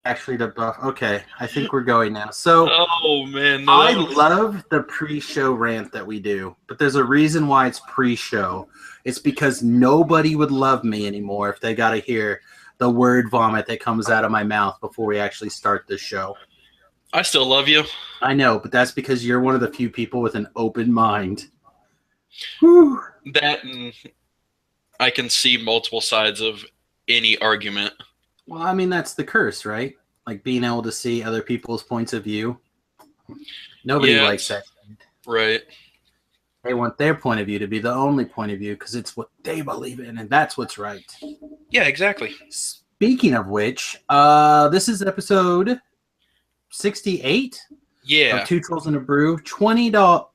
actually to buff. Okay, I think we're going now. So Oh man, no, I that was love the pre-show rant that we do, but there's a reason why it's pre-show. It's because nobody would love me anymore if they got to hear the word vomit that comes out of my mouth before we actually start the show. I still love you. I know, but that's because you're one of the few people with an open mind. Whew. That and I can see multiple sides of any argument. Well, I mean, that's the curse, right? Like being able to see other people's points of view. Nobody Yeah, likes it's that. right. They want their point of view to be the only point of view because it's what they believe in, and that's what's right. Yeah, exactly. Speaking of which, this is episode 68 of Yeah. Two Trolls and a Brew. $20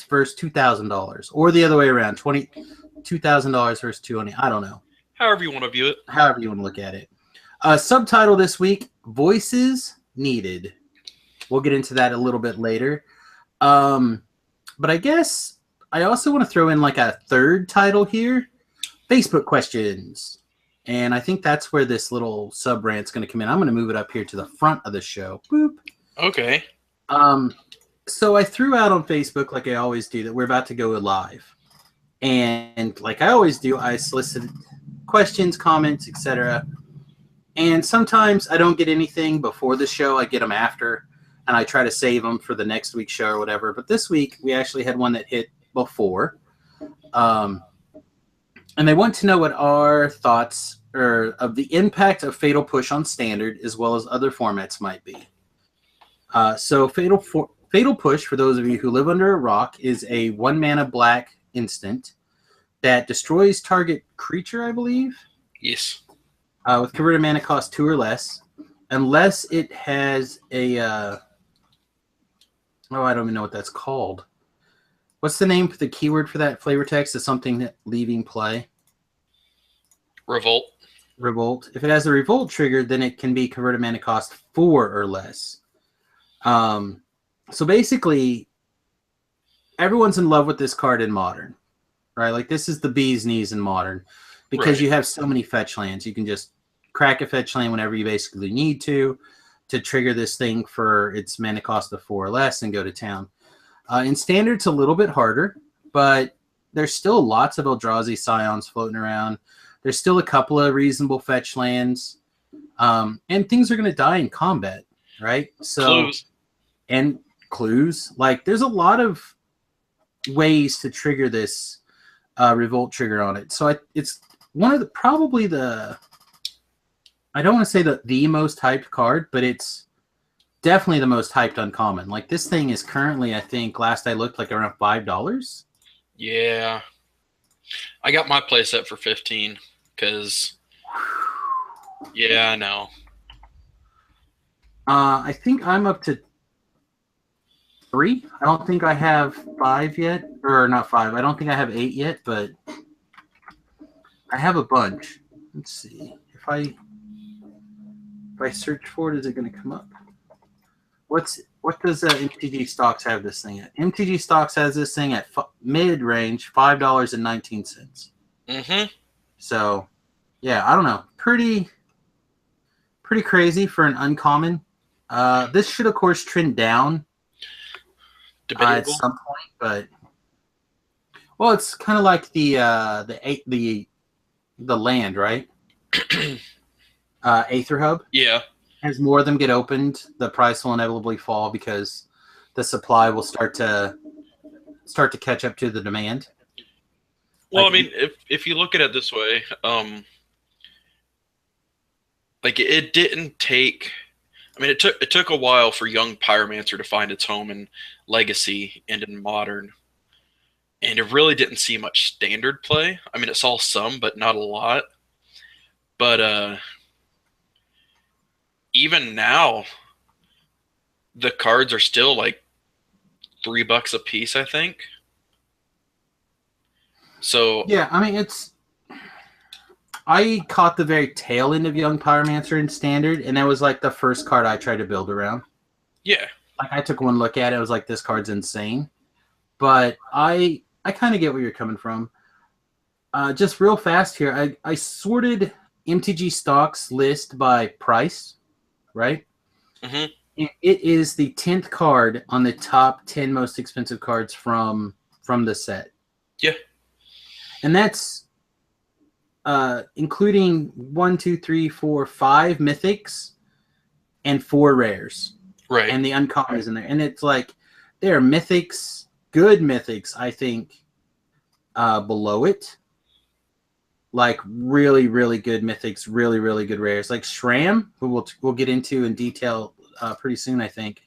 versus $2,000, or the other way around. $2,000 versus 220. I don't know. However you want to view it. However you want to look at it. Subtitle this week: Voices Needed. We'll get into that a little bit later. But I guess I also want to throw in like a third title here: Facebook questions. And I think that's where this little sub rant's going to come in. I'm going to move it up here to the front of the show. Boop. Okay. So I threw out on Facebook, like I always do, that we're about to go live. And like I always do, I solicit questions, comments, etc. And sometimes I don't get anything before the show. I get them after, and I try to save them for the next week's show or whatever. But this week, we actually had one that hit before. And they want to know what our thoughts of the impact of Fatal Push on Standard as well as other formats might be. So Fatal Push, for those of you who live under a rock, is a 1-mana black instant that destroys target creature, I believe. Yes. With converted mana cost 2 or less, unless it has a I don't even know what that's called. What's the name for the keyword for that flavor text? Is something that leaving play? Revolt. Revolt. If it has a revolt trigger, then it can be converted mana cost 4 or less. So basically, everyone's in love with this card in Modern, right? Like this is the bee's knees in Modern because Right. you have so many fetch lands. You can just crack a fetch land whenever you basically need to trigger this thing for its mana cost of 4 or less and go to town. In Standard, it's a little bit harder, but there's still lots of Eldrazi Scions floating around. There's still a couple of reasonable fetch lands, and things are going to die in combat, right? So Clues. and clues. Like there's a lot of ways to trigger this revolt trigger on it. So it's one of the probably the I don't want to say the most hyped card, but it's definitely the most hyped uncommon. Like this thing is currently, I think, last I looked, like around $5. Yeah. I got my play set for 15 because yeah, I know. I think I'm up to 3. I don't think I have 5 yet, or not 5. I don't think I have 8 yet, but I have a bunch. Let's see if I search for it, is it going to come up? What does MTG Stocks have this thing at? MTG Stocks has this thing at mid range, $5.19. Mm-hmm. So, yeah, I don't know. Pretty crazy for an uncommon. This should, of course, trend down at Debatable. some point, but well, it's kind of like the land, right? Aether Hub. Yeah. As more of them get opened, the price will inevitably fall because the supply will start to catch up to the demand. Well, Like, I mean, if you look at it this way, like it didn't take. I mean, it took a while for young Pyromancer to find its home in Legacy and in Modern, and it really didn't see much Standard play. I mean, it saw some, but not a lot. But even now, the cards are still like $3 a piece, I think. So yeah, I mean, I caught the very tail end of Young Pyromancer in Standard, and that was like the first card I tried to build around. yeah, Like I took one look at it, I was like, this card's insane. But I kind of get where you're coming from. Just real fast here, I sorted MTG Stocks list by price. right? Hmm. And it is the 10th card on the top 10 most expensive cards from the set, Yeah. and that's including one, two, three, four, five mythics and four rares, Right. and the uncommon is in there. And it's like there are mythics, good mythics, I think, below it, like really, really good mythics, really, really good rares. Like Shram, who we'll get into in detail pretty soon, I think,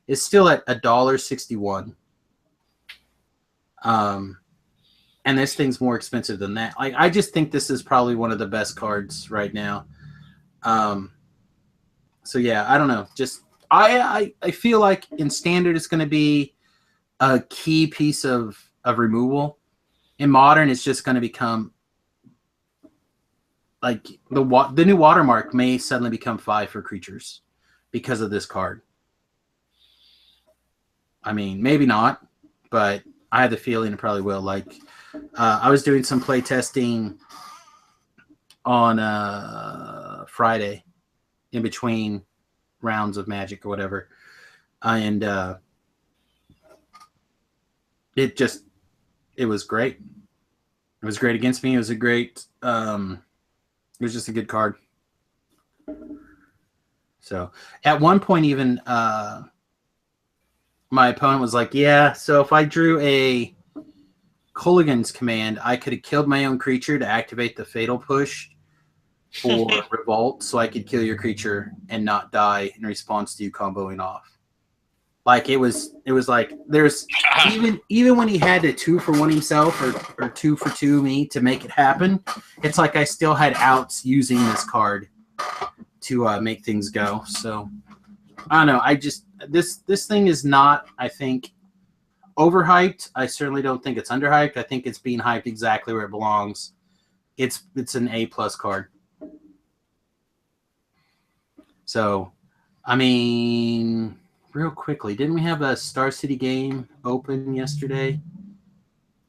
is still at $1.61. And this thing's more expensive than that. Like I just think this is probably one of the best cards right now. Um, so yeah, I don't know. Just I feel like in standard it's going to be a key piece of removal. In modern, it's just going to become like the new watermark may suddenly become 5 for creatures because of this card. I mean, maybe not, but I have the feeling it probably will. Like I was doing some play testing on Friday in between rounds of Magic or whatever, and it was great. It was great against me. It was a great. It was just a good card. So at one point, even my opponent was like, "Yeah, so if I drew a Colligan's command, I could have killed my own creature to activate the Fatal Push or Revolt, so I could kill your creature and not die in response to you comboing off." Like it was like there's even when he had to 2-for-1 himself or 2-for-2 me to make it happen, it's like I still had outs using this card to make things go. So I don't know. I just this thing is not, I think, overhyped. I certainly don't think it's underhyped. I think it's being hyped exactly where it belongs. It's an A+ card. So, I mean, real quickly, didn't we have a Star City game open yesterday?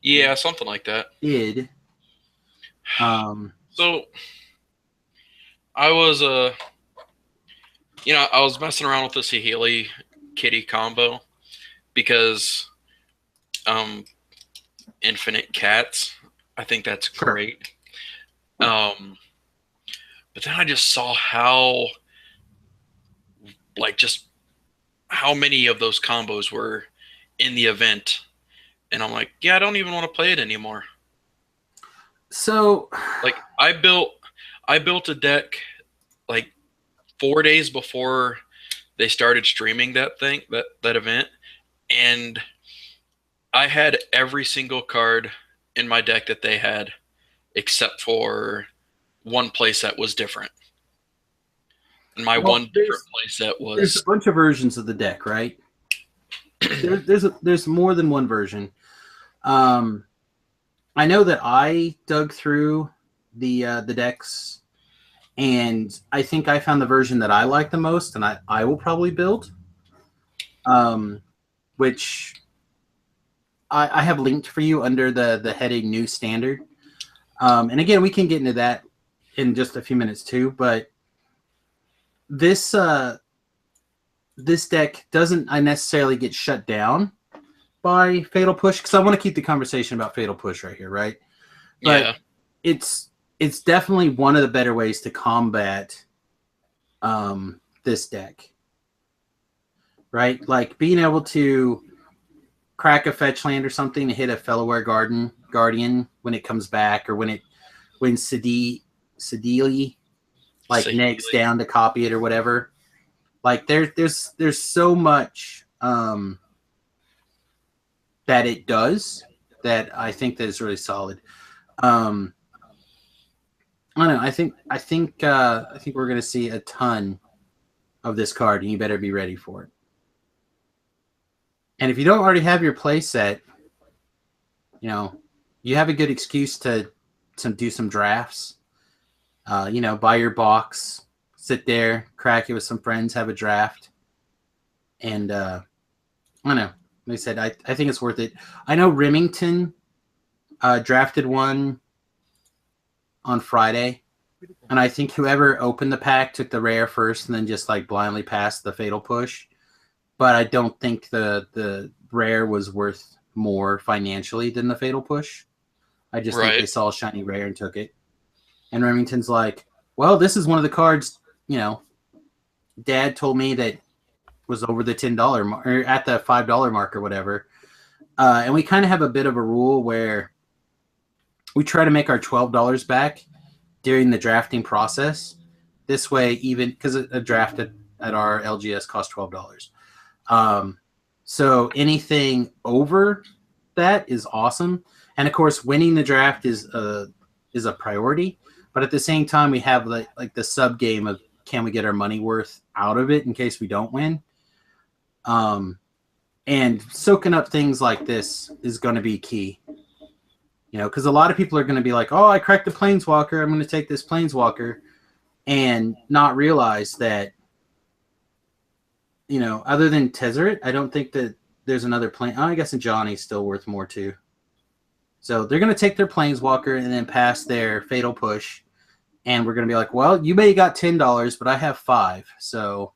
Yeah, something like that. Did. So I was I was messing around with the Saheeli Kitty combo because um infinite cats. I think that's Sure. great. Um but then I just saw how just how many of those combos were in the event, and I'm like, yeah, I don't even want to play it anymore. So, Like I built a deck like 4 days before they started streaming that event, and I had every single card in my deck that they had except for one playset was different. And my well, one different playset there's a was bunch of versions of the deck, right? There's more than one version. Um, I know that I dug through the decks, and I think I found the version that I like the most, and I will probably build. Um, which I have linked for you under the heading New Standard. And again, we can get into that in just a few minutes too. But this this deck doesn't necessarily get shut down by Fatal Push, because I want to keep the conversation about Fatal Push right here, right? But yeah. it's definitely one of the better ways to combat this deck, right? Like being able to crack a fetch land or something to hit a Fellowware Guardian when it comes back, or when Sidili like negs Saheeli. down to copy it or whatever. Like there's so much that it does that I think that is really solid. Um, I don't know. I think we're gonna see a ton of this card, and you better be ready for it. And if you don't already have your play set, you know, you have a good excuse to do some drafts. Buy your box, sit there, crack it with some friends, have a draft, and I don't know. Like I said, I think it's worth it. I know Remington drafted one on Friday, And I think whoever opened the pack took the rare first and then just like blindly passed the fatal push. But I don't think the rare was worth more financially than the fatal push. I just think Right. they saw a shiny rare and took it. And Remington's like, well, this is one of the cards, Dad told me that was over the $10 mark or at the $5 mark or whatever. And we kind of have a bit of a rule where we try to make our $12 back during the drafting process. This way, even because a draft at our LGS costs $12. So anything over that is awesome. And of course, winning the draft is a priority. But at the same time, we have like the sub game of can we get our money worth out of it in case we don't win. And soaking up things like this is going to be key. Because a lot of people are going to be like, oh, I cracked the Planeswalker. I'm going to take this Planeswalker and not realize that, other than Tezzeret, I don't think that there's another plane. Oh, I guess Johnny's still worth more too. So they're going to take their Planeswalker and then pass their Fatal Push. And we're going to be like, well, you may have got $10, but I have $5. So,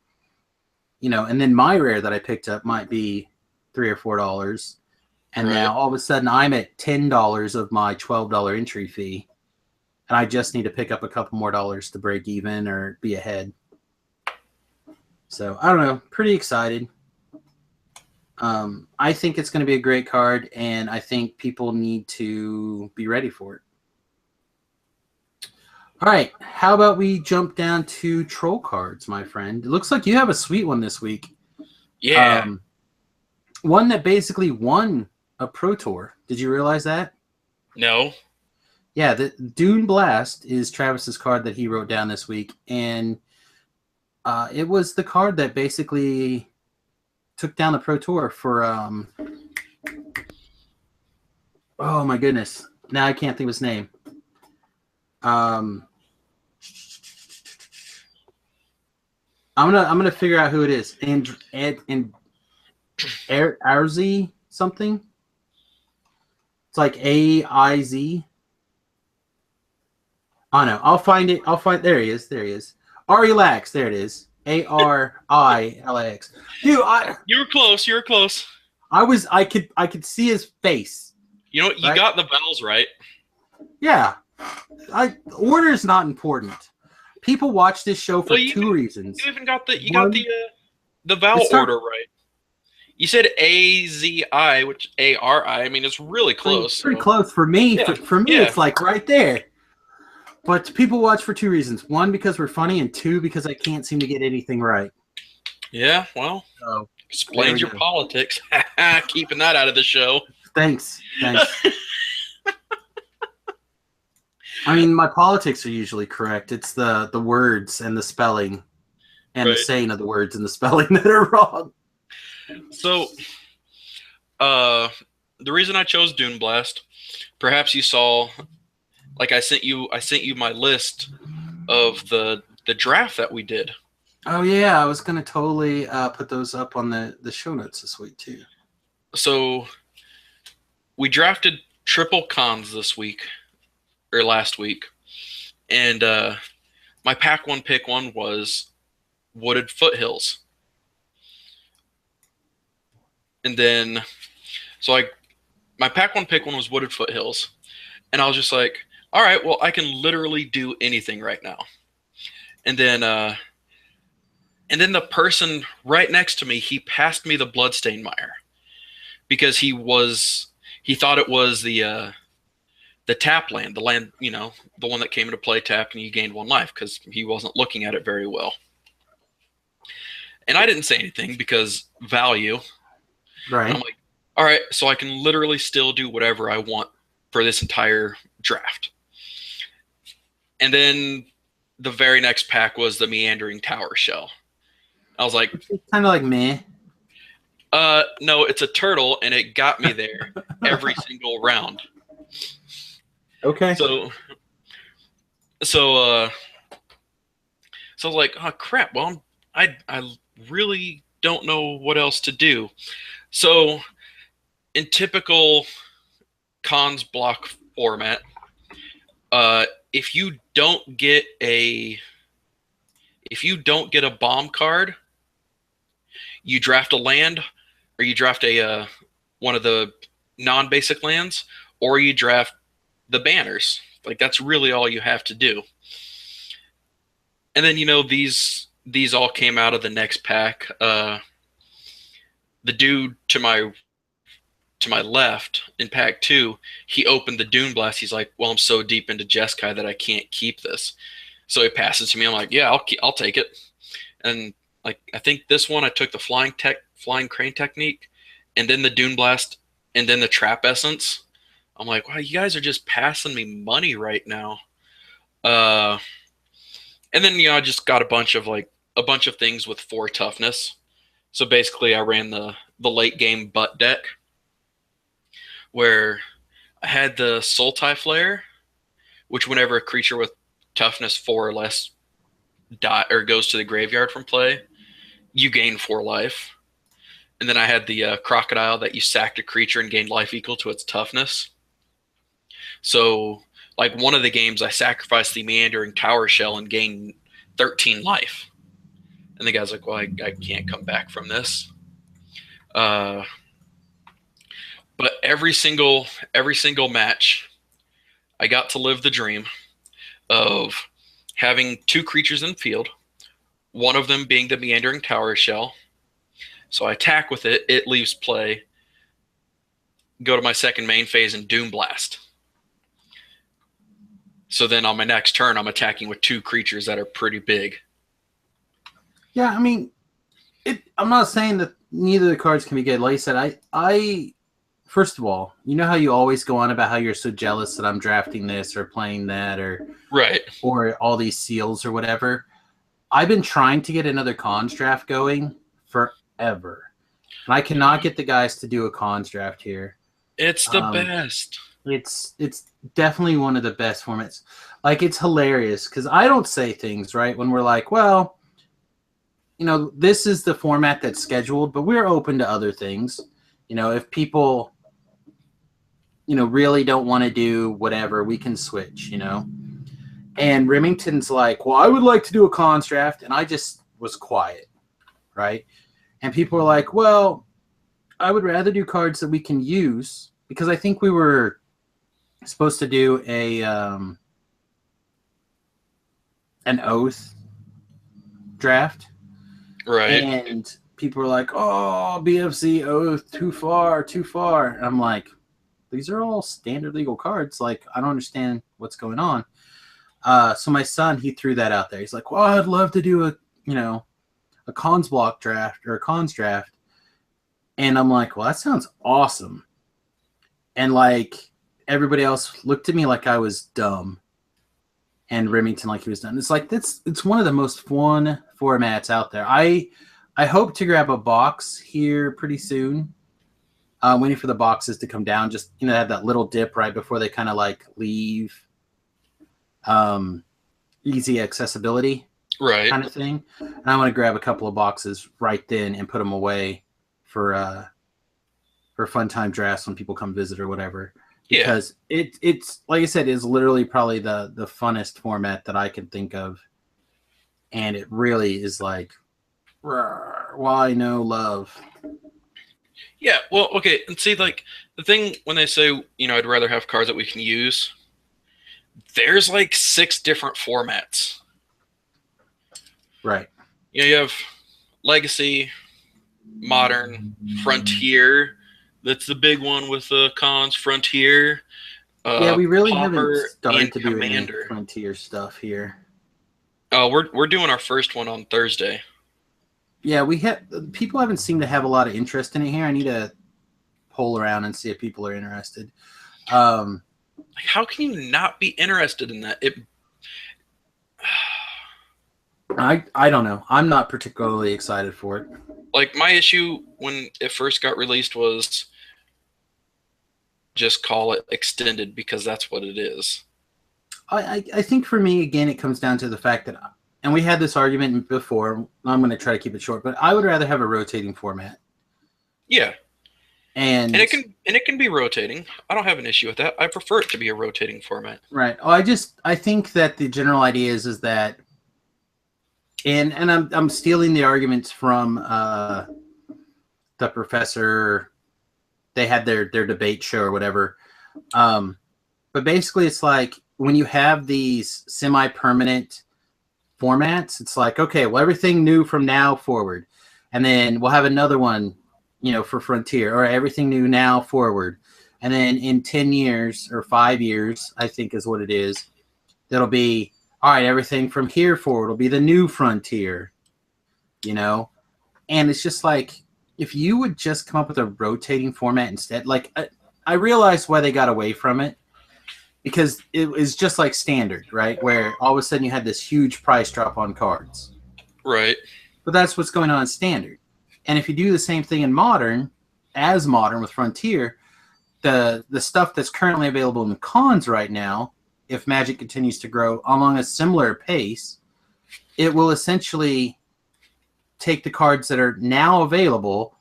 and then my rare that I picked up might be $3 or $4. And now all of a sudden I'm at $10 of my $12 entry fee. And I just need to pick up a couple more dollars to break even or be ahead. So I don't know. Pretty excited. I think it's going to be a great card, and I think people need to be ready for it. All right. How about we jump down to troll cards, my friend? It looks like you have a sweet one this week. Yeah. One that basically won a Pro Tour. Did you realize that? No. Yeah, the Dune Blast is Travis's card that he wrote down this week, and it was the card that basically took down the Pro Tour for oh my goodness. Now I can't think of his name. I'm gonna figure out who it is. And Arzi something. It's like AIZ. Oh no, I'll find it. There he is. Arilax, there it is. ARILAX. Dude, You were close. I could see his face. You know what? You right? got the vowels right. Yeah. Order is not important. People watch this show for two reasons. You even got the vowel order right. You said AZI, which ARI. I mean, it's really close. Pretty close for me. Yeah. For me, it's like right there. But people watch for two reasons. One, because we're funny, and two, because I can't seem to get anything right. Yeah, well, explains your politics. Keeping that out of the show. Thanks. I mean, my politics are usually correct. It's the words and the spelling and the saying of the words and the spelling that are wrong. So, the reason I chose Dune Blast, perhaps you saw, like I sent you my list of the draft that we did. Oh yeah, I was gonna totally put those up on the show notes this week too. So we drafted triple cons this week or last week, and my pack one pick one was Wooded Foothills, and then my pack one pick one was Wooded Foothills, and I was just like, all right, well, I can literally do anything right now. And then the person right next to me, he passed me the Bloodstained Mire because he thought it was the tap land, the land, the one that came into play tap and you gained 1 life because he wasn't looking at it very well. And I didn't say anything because value. Right. And I'm like, all right, so I can literally still do whatever I want for this entire draft. And then the very next pack was the Meandering Tower Shell. I was like, it's kind of like me. No, it's a turtle, and it got me there every single round. Okay. So I was like, oh crap. Well, I really don't know what else to do. So in typical cons block format, If you don't get a bomb card, you draft a land, or you draft a one of the non-basic lands, or you draft the banners. Like that's really all you have to do. And then these all came out of the next pack. The dude to my left in pack two, he opened the Dune Blast. He's like, "Well, I'm so deep into Jeskai that I can't keep this." So he passes to me. I'm like, "Yeah, I'll take it." And like I think this one I took the flying crane technique, and then the Dune Blast, and then the Trap Essence. I'm like, "Wow, you guys are just passing me money right now." Uh, and then I just got a bunch of things with 4 toughness. So basically, I ran the late game butt deck where I had the Sultai Flare, which whenever a creature with toughness 4 or less die or goes to the graveyard from play, you gain 4 life. And then I had the Crocodile that you sacked a creature and gained life equal to its toughness. So, like one of the games, I sacrificed the Meandering Tower Shell and gained 13 life. And the guy's like, "Well, I can't come back from this." Uh, but every single match, I got to live the dream of having 2 creatures in field, one of them being the Meandering Tower Shell. So I attack with it, it leaves play, go to my second main phase and Doom Blast. So then on my next turn, I'm attacking with 2 creatures that are pretty big. Yeah, I mean, I'm not saying that neither of the cards can be good. Like I said, I first of all, you know how you always go on about how you're so jealous that I'm drafting this or playing that Right. or all these seals or whatever. I've been trying to get another cons draft going forever. And I cannot get the guys to do a cons draft here. It's the best. It's definitely one of the best formats. Like, it's hilarious because I don't say things, right, when we're like, well, this is the format that's scheduled, but we're open to other things. If people, really don't want to do whatever, we can switch, And Remington's like, well, I would like to do a cons draft. And I just was quiet, right? And people were like, well, I would rather do cards that we can use, because I think we were supposed to do an oath draft. Right. And people were like, oh, BFC oath, too far. And I'm like, these are all standard legal cards. Like, I don't understand what's going on. So my son, he threw that out there. He's like, well, I'd love to do a cons block draft or a cons draft. And I'm like, well, that sounds awesome. And like everybody else looked at me like I was dumb. And Remington like he was done. It's like it's one of the most fun formats out there. I hope to grab a box here pretty soon. Waiting for the boxes to come down. Just have that little dip right before they kind of like leave. Easy accessibility, right, kind of thing. And I want to grab a couple of boxes right then and put them away for fun time drafts when people come visit or whatever. Because it's like I said, is literally probably the funnest format that I can think of, and it really is like, why no love? Yeah, well, okay, and see, like the thing when they say, I'd rather have cards that we can use. There's like 6 different formats. Right. You have Legacy, Modern, Frontier. That's the big one with the cons. Frontier. Yeah, we really Pauper, haven't started to do Commander. any Frontier stuff here. Oh, we're doing our first one on Thursday. Yeah, people haven't seemed to have a lot of interest in it here. I need to poll around and see if people are interested. How can you not be interested in that? I don't know. I'm not particularly excited for it. Like, my issue when it first got released was just call it extended, because that's what it is. I think for me, again, it comes down to the fact that, and we had this argument before, I'm going to try to keep it short, but I would rather have a rotating format. Yeah. And and it can be rotating. I don't have an issue with that. I prefer it to be a rotating format. right. Oh, I think that the general idea is that, and I'm stealing the arguments from the professor. They had their debate show or whatever. But basically, it's like when you have these semi-permanent formats, it's like, okay, well, everything new from now forward. And then we'll have another one, for Frontier, or everything new now forward. And then in 10 years or 5 years, I think is what it is, that'll be, all right, everything from here forward will be the new Frontier, And it's just like, if you would just come up with a rotating format instead, like I realized why they got away from it, because it was just like Standard, right? Where all of a sudden you had this huge price drop on cards. Right. But that's what's going on in Standard. And if you do the same thing in Modern with Frontier, the stuff that's currently available in the cons right now, if Magic continues to grow along a similar pace, it will essentially take the cards that are now available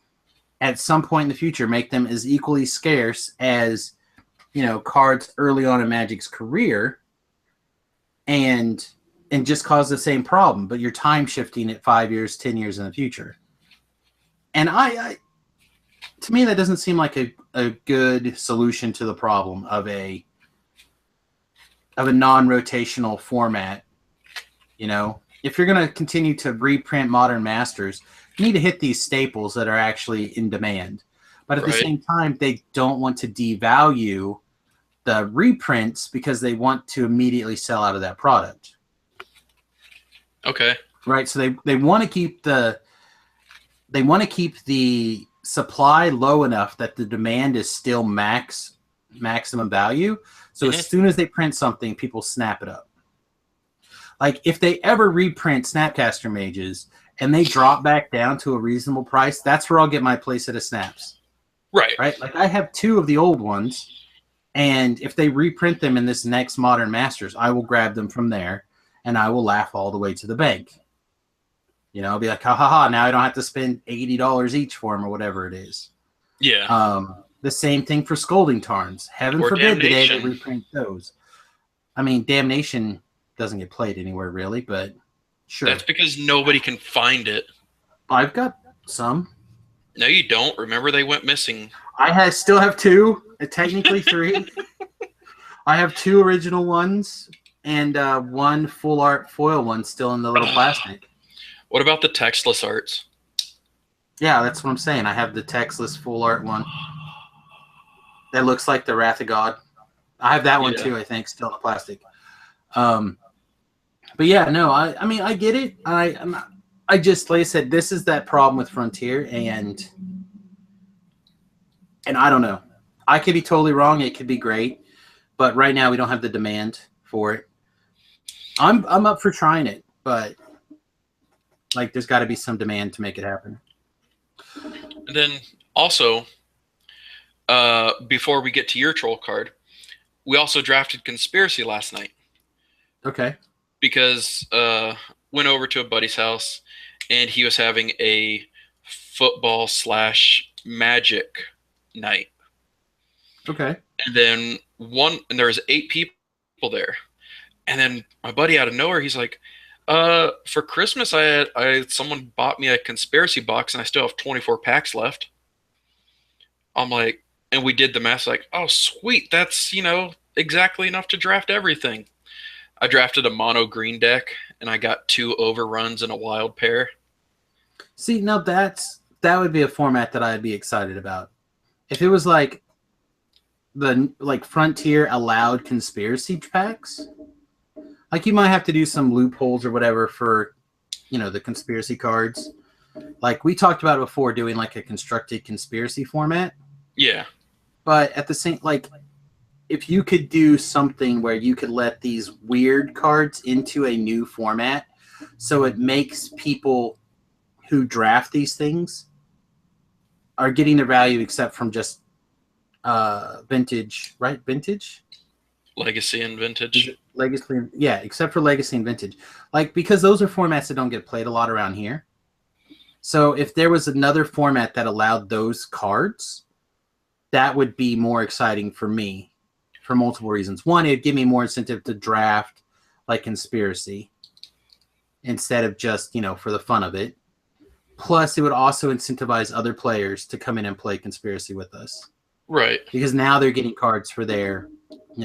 at some point in the future, make them as equally scarce as cards early on in Magic's career, and just cause the same problem, but you're time shifting it 5 years, 10 years in the future. And I to me, that doesn't seem like a good solution to the problem of a non-rotational format. If you're going to continue to reprint Modern Masters, you need to hit these staples that are actually in demand. But at the same time, they don't want to devalue the reprints because they want to immediately sell out of that product. Okay. Right. So they want to keep the supply low enough that the demand is still maximum value. So as soon as they print something, people snap it up. Like if they ever reprint Snapcaster Mages and they drop back down to a reasonable price, that's where I'll get my playset of snaps. Right. Like I have 2 of the old ones, and if they reprint them in this next Modern Masters, I will grab them from there and I will laugh all the way to the bank. I'll be like, ha ha ha, now I don't have to spend $80 each for them or whatever it is. Yeah. The same thing for Scolding Tarns. Heaven forbid the day they reprint those. I mean, Damnation doesn't get played anywhere really, but sure. That's because nobody can find it. I've got some. No, you don't. Remember, they went missing. I still have 2, technically 3. I have 2 original ones and 1 full art foil one still in the little plastic. What about the textless arts? Yeah, that's what I'm saying. I have the textless full art one that looks like the Wrath of God. I have that one too, I think, still in the plastic. But yeah, no, I mean, I get it. I just, like I said, this is that problem with Frontier, and I don't know. I could be totally wrong. It could be great, but right now we don't have the demand for it. I'm up for trying it, but like there's got to be some demand to make it happen. And then also, before we get to your troll card, we also drafted Conspiracy last night. Okay. Because went over to a buddy's house and he was having a football / magic night. Okay. And then there was 8 people there. And then my buddy out of nowhere, he's like, for Christmas, someone bought me a Conspiracy box and I still have 24 packs left. I'm like, and we did the math, like, oh, sweet. That's, exactly enough to draft everything. I drafted a mono green deck and I got 2 overruns and a wild pair. See, now that would be a format that I'd be excited about. If it was like Frontier allowed Conspiracy packs, like you might have to do some loopholes or whatever for, the Conspiracy cards. Like we talked about before, doing like a constructed Conspiracy format. Yeah. But at the same, like, if you could do something where you could let these weird cards into a new format, so it makes people who draft these things are getting their value except from just vintage, right? Vintage? Legacy and vintage. Legacy, yeah, except for Legacy and vintage. Like, because those are formats that don't get played a lot around here. So if there was another format that allowed those cards, that would be more exciting for me for multiple reasons. One, it'd give me more incentive to draft like Conspiracy instead of just, for the fun of it. Plus, it would also incentivize other players to come in and play Conspiracy with us. Right. Because now they're getting cards for their,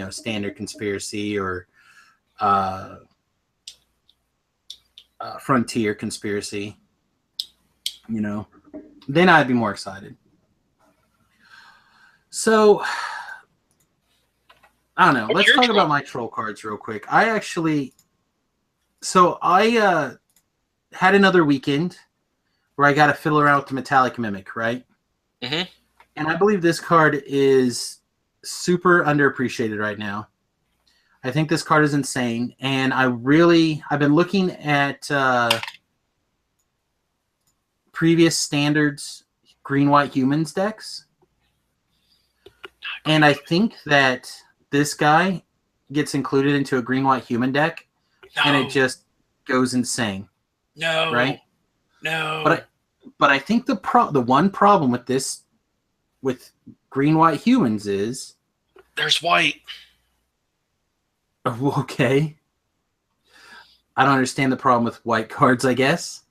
standard Conspiracy or Frontier Conspiracy. Then I'd be more excited. So, I don't know. What's Let's your talk troll? about my troll cards real quick. I had another weekend where I got to fiddle around with the Metallic Mimic, right? Mm-hmm. And I believe this card is super underappreciated right now. I think this card is insane. And I've been looking at previous standards green-white humans decks. And I think that this guy gets included into a green-white human deck, and it just goes insane. No. Right? No. But I think the one problem with this, with green-white humans is... There's white. Okay. I don't understand the problem with white cards, I guess.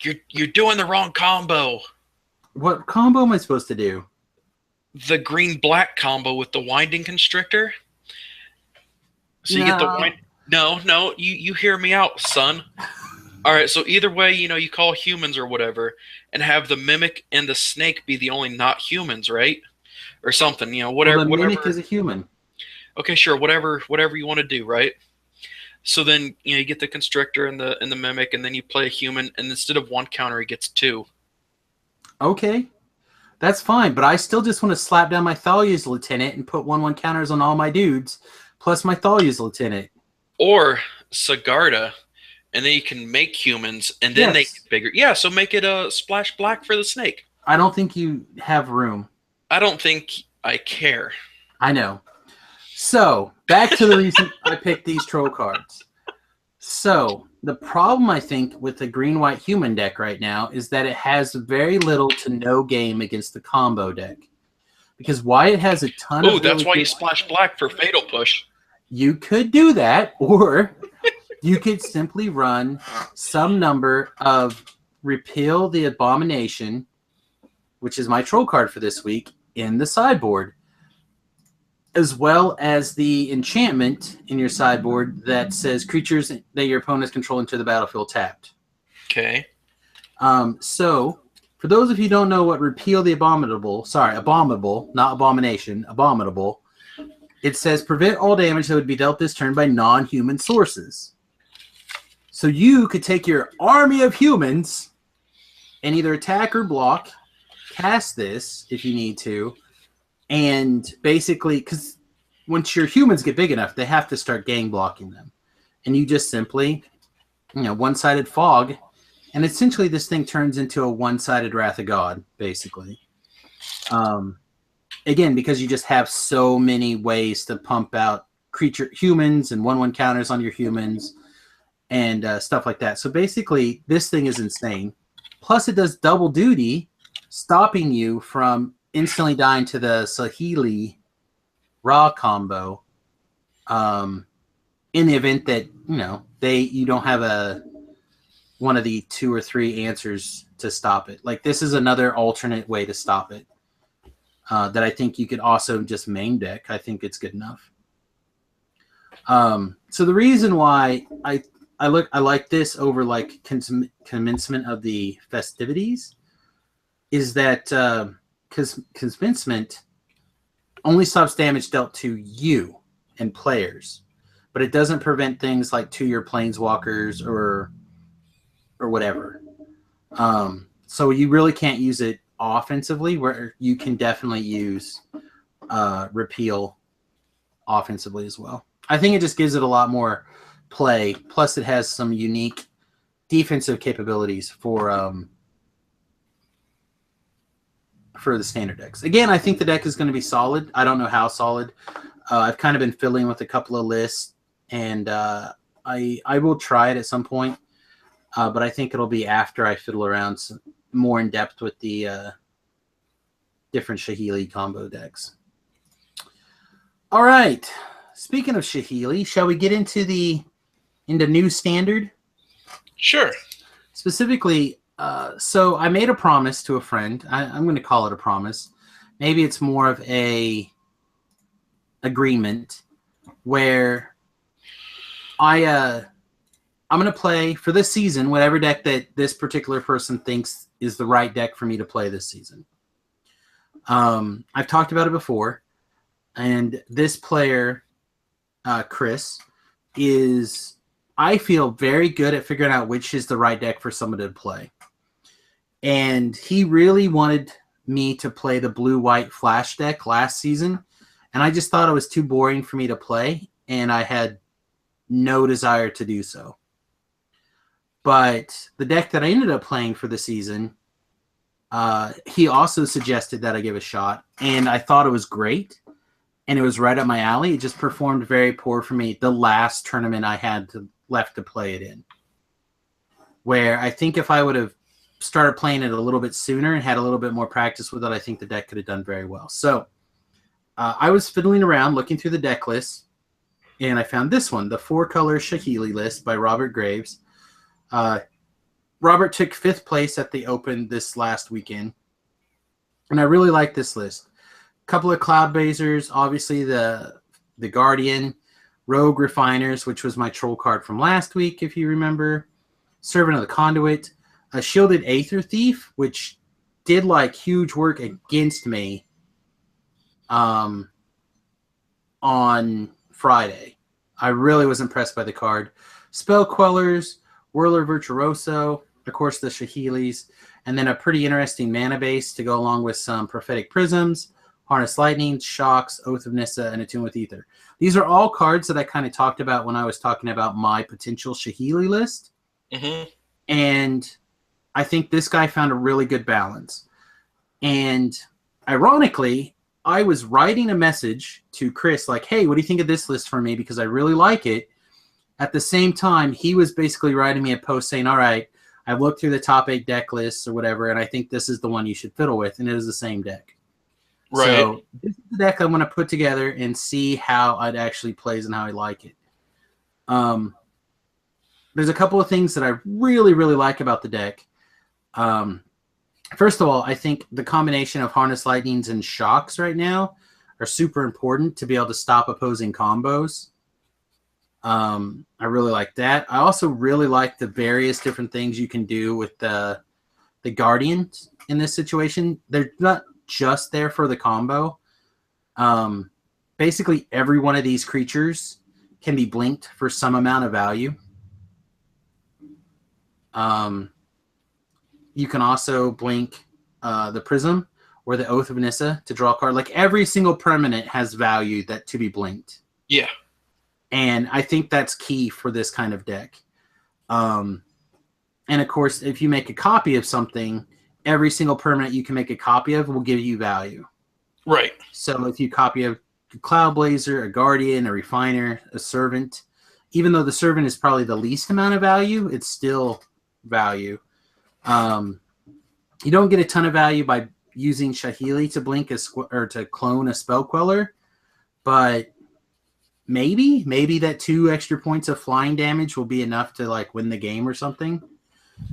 You're doing the wrong combo. What combo am I supposed to do? The green-black combo with the Winding Constrictor. So you get the wind. No, you hear me out, son. All right, so either way, you call humans or whatever, and have the Mimic and the Snake be the only not humans, right? Or something, whatever. Well, the Mimic whatever. is a human. Okay, sure, whatever you want to do, right? So then you get the Constrictor and the Mimic, and then you play a human, and instead of one counter, he gets two. Okay, that's fine, but I still just want to slap down my Thalia's Lieutenant and put 1/1 counters on all my dudes, plus my Thalia's Lieutenant. Or Sigarda, and then you can make humans, and then they get bigger. Yeah, so make it a splash black for the Snake. I don't think you have room. I don't think I care. I know. So, back to the reason I picked these troll cards. So, the problem, I think, with the green-white human deck right now is that it has very little to no game against the combo deck. Because Wyatt has a ton of... Oh, that's why you splash black for Fatal Push. You could do that, or you could simply run some number of Repeal the Abomination, which is my troll card for this week, in the sideboard, as well as the enchantment in your sideboard that says creatures that your opponents control enter the battlefield tapped. Okay. So, for those of you who don't know what Repeal the Abominable, not Abomination, Abominable, it says prevent all damage that would be dealt this turn by non-human sources. So you could take your army of humans and either attack or block, cast this if you need to, and basically, because once your humans get big enough, they have to start gang blocking them. And you just simply, one-sided fog, and essentially this thing turns into a one-sided Wrath of God, basically. Again, because you just have so many ways to pump out humans and 1/1 counters on your humans and stuff like that. So basically, this thing is insane. Plus, it does double duty, stopping you from instantly dying to the Sahili Ra combo in the event that, you don't have one of the 2 or 3 answers to stop it. Like, this is another alternate way to stop it. That I think you could also just main deck. I think it's good enough. So the reason why I like this over like commencement of the festivities is that because commencement only stops damage dealt to you and players, but it doesn't prevent things like to your planeswalkers or whatever. So you really can't use it offensively, where you can definitely use Repeal offensively as well. I think it just gives it a lot more play. Plus, it has some unique defensive capabilities for the standard decks. Again, I think the deck is going to be solid. I don't know how solid. I've kind of been fiddling with a couple of lists, and I will try it at some point. But I think it'll be after I fiddle around more in depth with the different Shahili combo decks. All right. Speaking of Shahili, shall we get into new standard? Sure. Specifically, so I made a promise to a friend. I'm going to call it a promise. Maybe it's more of a agreement where I'm going to play for this season whatever deck that this particular person thinks is the right deck for me to play this season. I've talked about it before, and this player, Chris, is, I feel, very good at figuring out which is the right deck for someone to play. And he really wanted me to play the blue-white flash deck last season, and I just thought it was too boring for me to play, and I had no desire to do so. But the deck that I ended up playing for the season, he also suggested that I give a shot, and I thought it was great, and it was right up my alley. It just performed very poor for me the last tournament I had left to play it in, where I think if I would have started playing it a little bit sooner and had a little bit more practice with it, I think the deck could have done very well. So I was fiddling around looking through the deck list, and I found this one, the 4-color Shahili list by Robert Graves. Robert took 5th place at the Open this last weekend, and I really like this list. A couple of Cloudblazers, obviously the Guardian, Rogue Refiners, which was my troll card from last week, if you remember, Servant of the Conduit, a Shielded Aether Thief, which did like huge work against me on Friday. I really was impressed by the card. Spell Quellers, Whirler Virtuoso, of course the Shahilis, and then a pretty interesting mana base to go along with some Prophetic Prisms, Harness Lightning, Shocks, Oath of Nissa, and Attune with Ether. These are all cards that I kind of talked about when I was talking about my potential Shahili list. Mm-hmm. And I think this guy found a really good balance. And ironically, I was writing a message to Chris like, hey, what do you think of this list for me? Because I really like it. At the same time, he was basically writing me a post saying, all right, I've looked through the top 8 deck lists or whatever, and I think this is the one you should fiddle with. And it was the same deck. Right. So this is the deck I'm going to put together and see how it actually plays and how I like it. There's a couple of things that I really, really like about the deck. First of all, I think the combination of Harness Lightnings and Shocks right now are super important to be able to stop opposing combos. I really like that. I also really like the various different things you can do with the Guardians in this situation. They're not just there for the combo. Basically, every one of these creatures can be blinked for some amount of value. You can also blink the Prism or the Oath of Nissa to draw a card. Like every single permanent has value that to be blinked. Yeah. And I think that's key for this kind of deck. And of course, if you make a copy of something, every single permanent you can make a copy of will give you value. Right. So if you copy a Cloudblazer, a Guardian, a Refiner, a Servant, even though the Servant is probably the least amount of value, it's still value. You don't get a ton of value by using Shahili to blink or to clone a Spell Queller, but maybe that 2 extra points of flying damage will be enough to like win the game or something.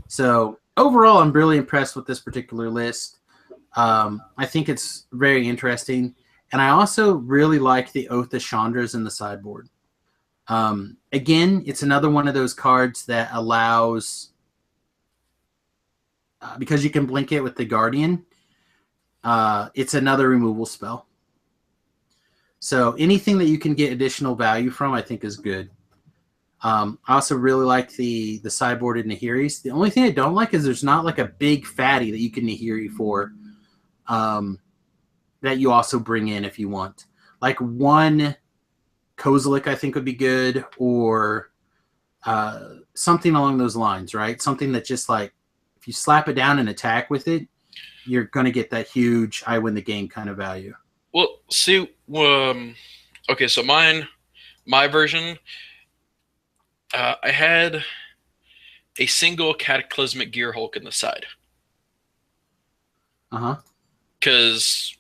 So overall, I'm really impressed with this particular list. I think it's very interesting, and I also really like the Oath of Chandras in the sideboard. Again, it's another one of those cards that allows, because you can blink it with the Guardian, it's another removal spell. So anything that you can get additional value from, I think is good. I also really like the sideboarded Nahiris. The only thing I don't like is there's not like a big fatty that you can Nahiri for, that you also bring in if you want. Like one Kozilek I think would be good, or something along those lines, right? Something that just like, if you slap it down and attack with it, you're going to get that huge I win the game kind of value. Well, see, okay, so my version, I had a single Cataclysmic Gear Hulk in the side. Uh-huh. Because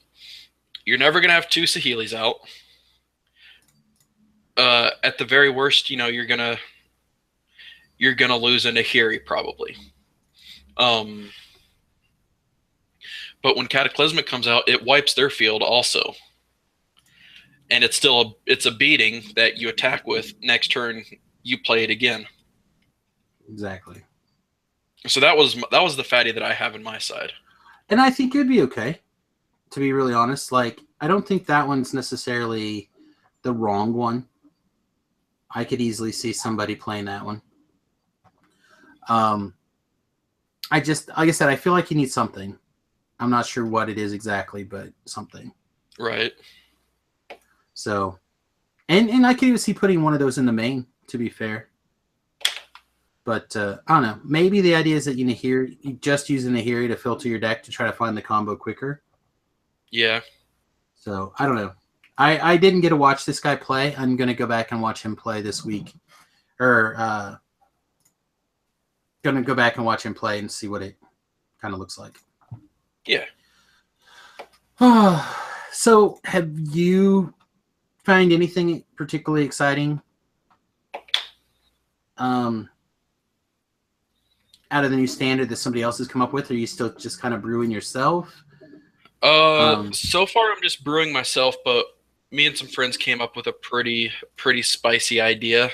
You're never gonna have two Saheelis out. At the very worst, you're gonna lose a Nahiri probably. Um, but when Cataclysmic comes out, it wipes their field also, and it's a beating that you attack with. Next turn, you play it again. Exactly. So that was the fatty that I have in my side. And I think it would be okay, to be really honest. Like, I don't think that one's necessarily the wrong one. I could easily see somebody playing that one. Like I said, I feel like you need something. I'm not sure what it is exactly, but something. Right. So, and I could even see putting one of those in the main, to be fair. But I don't know. Maybe the idea is that you just use a Nahiri to filter your deck to try to find the combo quicker. Yeah. So I don't know. I didn't get to watch this guy play. I'm gonna go back and watch him play this week, or gonna go back and watch him play and see what it kind of looks like. Yeah. So have you found anything particularly exciting? Out of the new standard that somebody else has come up with, or are you still just kind of brewing yourself? So far I'm just brewing myself, but me and some friends came up with a pretty spicy idea.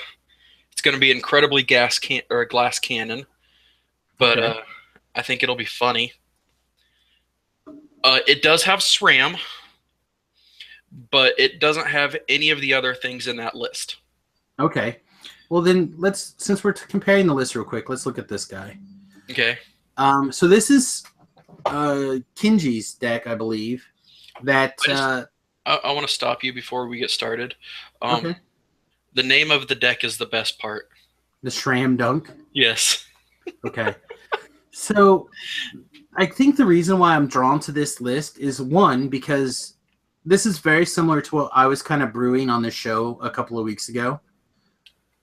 It's going to be incredibly glass cannon, but Okay. I think it'll be funny. It does have SRAM, but it doesn't have any of the other things in that list. Okay. Well, then since we're comparing the list real quick, let's look at this guy. Okay. So this is Kinji's deck, I believe. That I want to stop you before we get started. Okay. The name of the deck is the best part. The Shram Dunk. Yes. Okay. So I think the reason why I'm drawn to this list is, one, because this is very similar to what I was kind of brewing on the show a couple of weeks ago.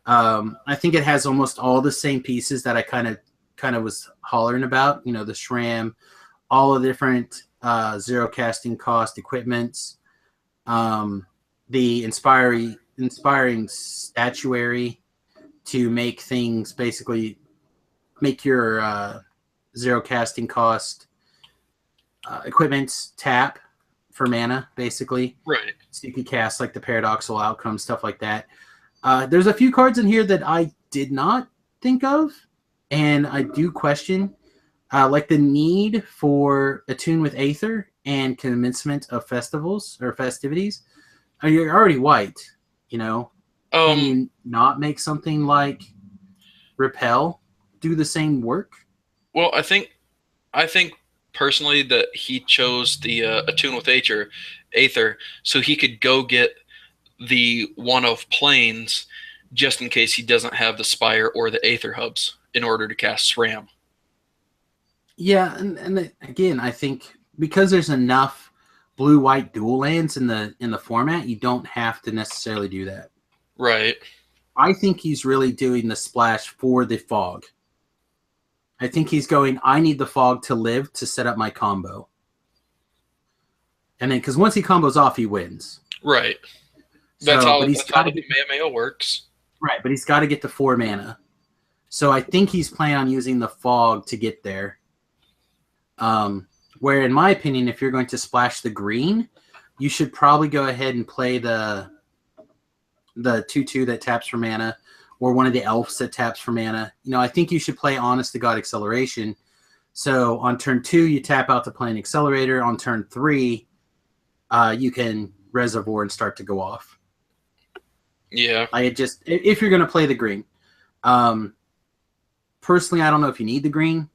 I think it has almost all the same pieces that I kind of was hollering about. You know, the Shram, all the different zero casting cost equipments, the inspiring statuary to make things, basically make your zero casting cost equipments tap for mana, basically. Right. So you can cast like the paradoxical outcome, stuff like that. There's a few cards in here that I did not think of, and I do question, like the need for Attune with Aether and commencement of festivals or festivities. You're already white, you know. Can you not make something like Repel do the same work? Well, I think personally that he chose the Attune with Aether so he could go get the one of planes just in case he doesn't have the Spire or the Aether hubs in order to cast SRAM. Yeah, and again, I think because there's enough blue-white dual lands in the format, you don't have to necessarily do that. Right. I think he's really doing the splash for the fog. I think he's going, I need the fog to live to set up my combo. And then, because once he combos off, he wins. Right. That's how the get, Kamehameha works. Right, but he's got to get to 4 mana. So I think he's planning on using the fog to get there. Where, in my opinion, if you're going to splash the green, you should probably go ahead and play the 2/2 that taps for mana, or one of the elves that taps for mana. You know, I think you should play Honest to God Acceleration. So on turn 2, you tap out to play an Accelerator. On turn 3, you can Reservoir and start to go off. Yeah. If you're going to play the green. Personally, I don't know if you need the green.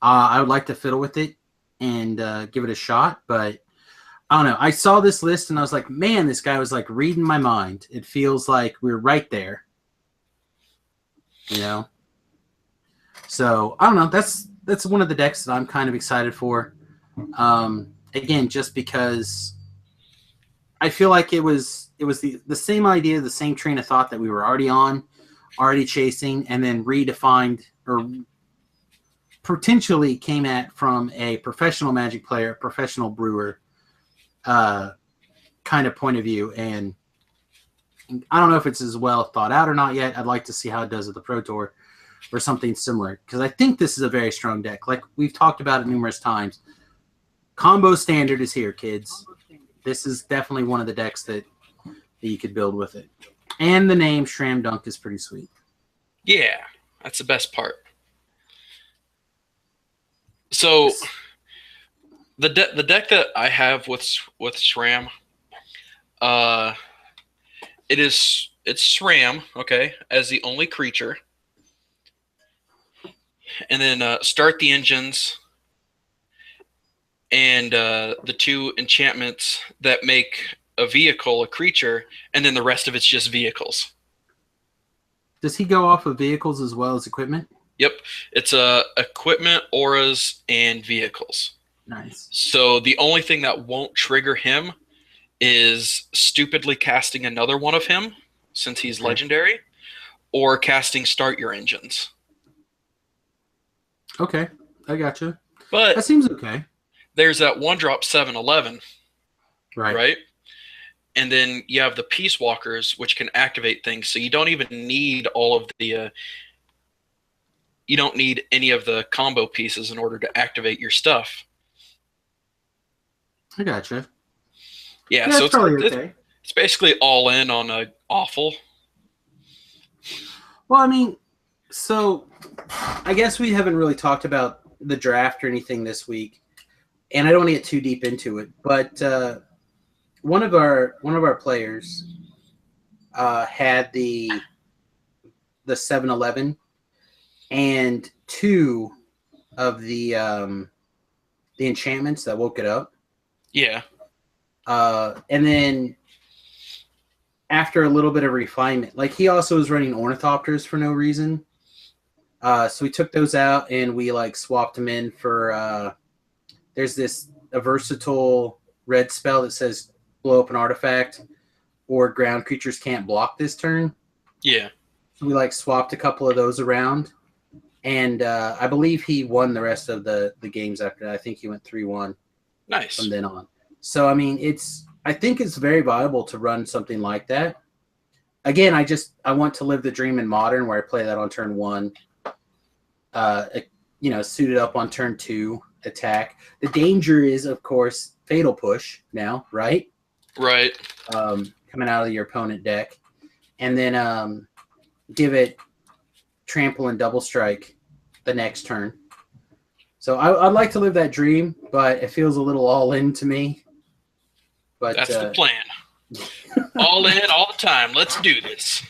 I would like to fiddle with it and give it a shot, but I don't know. I saw this list and I was like, man, this guy was like reading my mind. It feels like we're right there. You know? So I don't know. That's one of the decks that I'm kind of excited for. Again, just because I feel like it was the same idea, the same train of thought that we were already on, already chasing, and then redefined or potentially came at from a professional Magic player, professional brewer, kind of point of view. And I don't know if it's as well thought out or not yet. I'd like to see how it does at the Pro Tour or something similar, because I think this is a very strong deck. Like we've talked about it numerous times. Combo standard is here, kids. This is definitely one of the decks that you could build with it. And the name Shram Dunk is pretty sweet. Yeah, that's the best part. So the deck that I have with SRAM, it's SRAM, okay, as the only creature, and then start the engines, and the 2 enchantments that make a vehicle a creature, and then the rest of it's just vehicles. Does he go off of vehicles as well as equipment? Yep, it's equipment, auras, and vehicles. Nice. So the only thing that won't trigger him is stupidly casting another one of him, since he's legendary, or casting Start Your Engines. Okay, I gotcha. But that seems okay. There's that 1-drop 7/11, right? And then you have the Peace Walkers, which can activate things. So you don't even need all of the you don't need any of the combo pieces in order to activate your stuff. I gotcha. Yeah, so it's basically all in on awful. Well, I mean, so I guess we haven't really talked about the draft or anything this week, and I don't want to get too deep into it. But one of our players had the 7-11 and 2 of the enchantments that woke it up. Yeah. And then after a little bit of refinement, like he also was running ornithopters for no reason. So we took those out and we like swapped them in for there's a versatile red spell that says blow up an artifact or ground creatures can't block this turn. Yeah. So we like swapped a couple of those around. And I believe he won the rest of the games after that. I think he went 3-1. Nice. From then on. So, I mean, I think it's very viable to run something like that. Again, I want to live the dream in Modern where I play that on turn 1. Suited up on turn 2, attack. The danger is, of course, Fatal Push now, right? Right. Coming out of your opponent deck. And then give it Trample and Double Strike the next turn. So I'd like to live that dream, but it feels a little all in to me. But that's the plan. All in, all the time. Let's do this.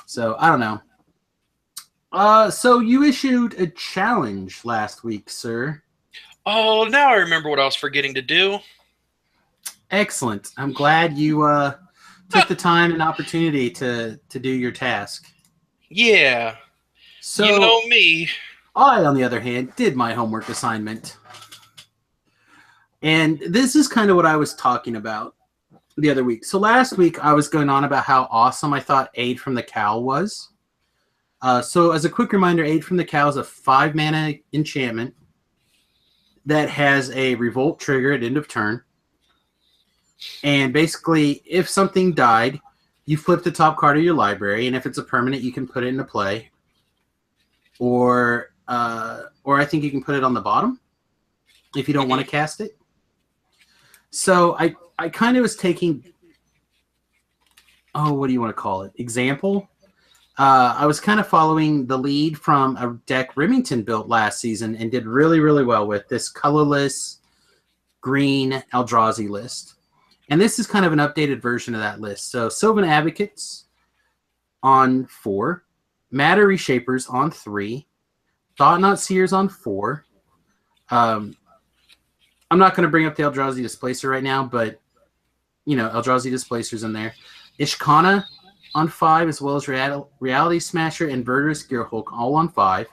So I don't know. So you issued a challenge last week, sir. Oh, now I remember what I was forgetting to do. Excellent. I'm glad you took the time and opportunity to do your task. Yeah. So you know me. I, on the other hand, did my homework assignment. And this is kind of what I was talking about the other week. So last week, I was going on about how awesome I thought Aid from the Cowl was. So as a quick reminder, Aid from the Cowl is a 5-mana enchantment that has a Revolt trigger at end of turn. And basically, if something died, you flip the top card of your library, and if it's a permanent, you can put it into play. Or I think you can put it on the bottom if you don't want to cast it. So I kind of was taking, what do you want to call it? Example. I was kind of following the lead from a deck Remington built last season and did really, really well with this colorless green Eldrazi list. And this is kind of an updated version of that list. So Sylvan Advocates on 4, Matter Reshapers on 3, Thought Knot Seers on 4. I'm not going to bring up the Eldrazi Displacer right now, but, Eldrazi Displacer's in there. Ishkana on 5, as well as Reality Smasher and Verdurous Gearhulk, all on 5.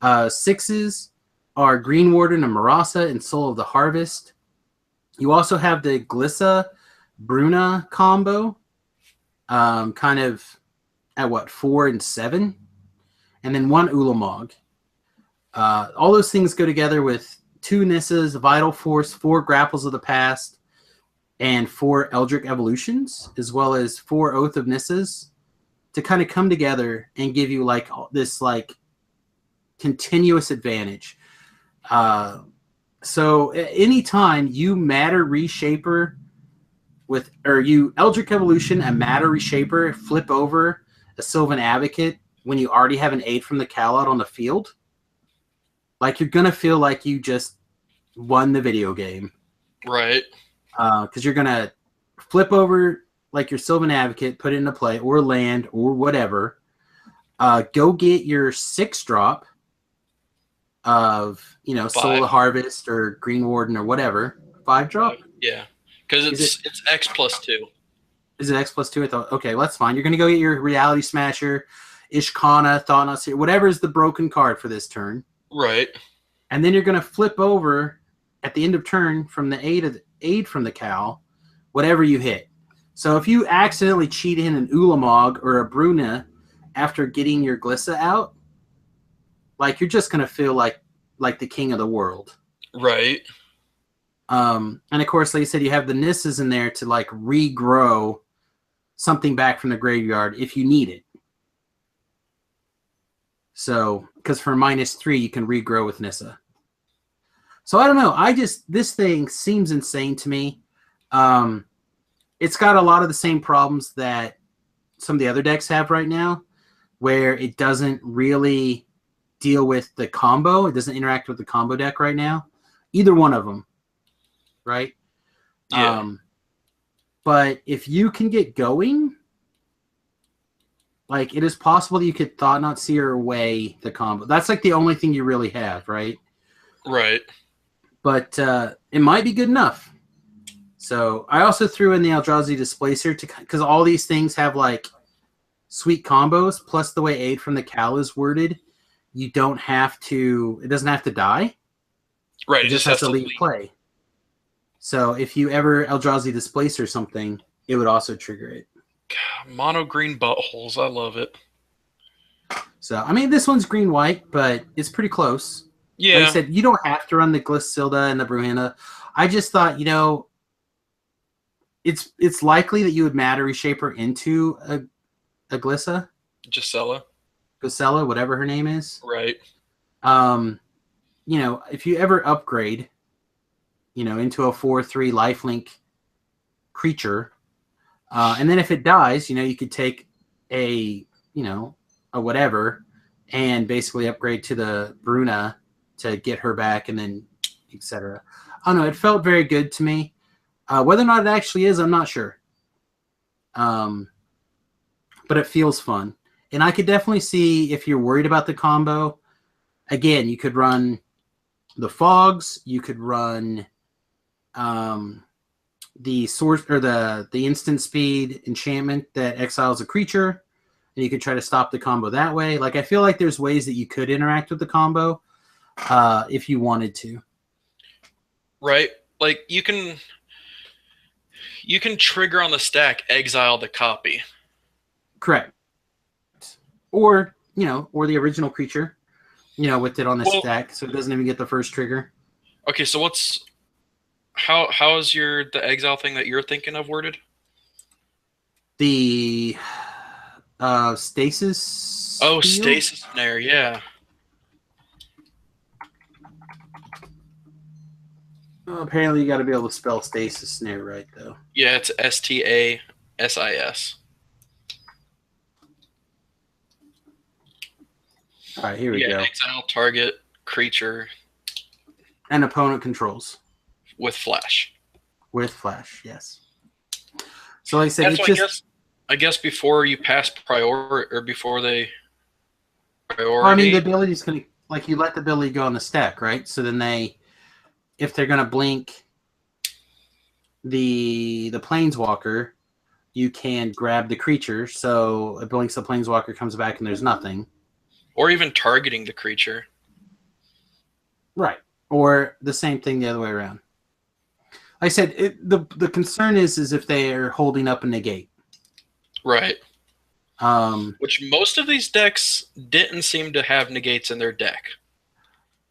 6s are Green Warden and Marasa and Soul of the Harvest. You also have the Glissa Bruna combo, kind of at 4 and 7, and then 1 Ulamog. All those things go together with 2 Nissas, Vital Force, 4 Grapples of the Past, and 4 Eldritch Evolutions, as well as 4 Oath of Nissas, to kind of come together and give you like this like continuous advantage. So anytime you Matter Reshaper or you Eldritch Evolution a Matter Reshaper, flip over a Sylvan Advocate when you already have an aid from the Cal out on the field, like you're gonna feel like you just won the video game. Right. Because you're gonna flip over like your Sylvan Advocate, put it into play, or land, or whatever. Go get your 6-drop of, Soul of the Harvest or Green Warden or whatever. 5-drop? Yeah. Because it's X plus 2. Is it X plus 2? I thought, okay, well, that's fine. You're going to go get your Reality Smasher, Ishkana, Thought-Not, whatever is the broken card for this turn. Right. And then you're going to flip over at the end of turn from the aid from the Cal, whatever you hit. So if you accidentally cheat in an Ulamog or a Bruna after getting your Glissa out, like you're just going to feel like the king of the world. Right. And of course, like you said, you have the Nissas in there to like regrow something back from the graveyard if you need it. So, because for -3, you can regrow with Nissa. So I don't know. This thing seems insane to me. It's got a lot of the same problems that some of the other decks have right now, where it doesn't really deal with the combo. It doesn't interact with the combo deck right now. Either one of them. Right? Yeah. But if you can get going, like it is possible that you could Thought-Knot Seer away the combo. That's like the only thing you really have, right? Right. But it might be good enough. So I also threw in the Eldrazi Displacer because all these things have like sweet combos. Plus the way Aid from the Cal is worded, you don't have to. It doesn't have to die. Right. It just has to leave play. So if you ever Eldrazi Displacer something, it would also trigger it. God, mono green buttholes. I love it. So I mean, this one's green-white, but it's pretty close. Yeah. Like I said, you don't have to run the Glissilda and the Bruhana. I just thought, it's likely that you would Matter Reshaper into a Glissa. Gisela, whatever her name is. Right. If you ever upgrade, into a 4/3 lifelink creature, and then if it dies, you could take a whatever and basically upgrade to the Bruna to get her back, and then etc. I don't know. It felt very good to me. Whether or not it actually is, I'm not sure. But it feels fun. And I could definitely see if you're worried about the combo, again, you could run the Fogs, you could run the source or the instant speed enchantment that exiles a creature, and you could try to stop the combo that way. Like, I feel like there's ways that you could interact with the combo if you wanted to. Right. Like you can trigger on the stack, exile the copy. Correct. Or the original creature, with it on the stack, so it doesn't even get the first trigger. Okay, so how is the exile thing that you're thinking of worded? The stasis. Oh, stasis snare, yeah. Well, apparently, you got to be able to spell stasis snare right, though. Yeah, it's STASIS. All right, here we go. Exile target creature and opponent controls with flash. With flash, yes. So, like I said, I guess before you pass priority, or before they priority. I mean, the ability's going to, like, you let the ability go on the stack, right? So then if they're going to blink the Planeswalker, you can grab the creature. So it blinks the Planeswalker, comes back, and there's nothing. Or even targeting the creature. Right. Or the same thing the other way around. Like I said, the concern is if they are holding up a negate. Right. Which most of these decks didn't seem to have negates in their deck.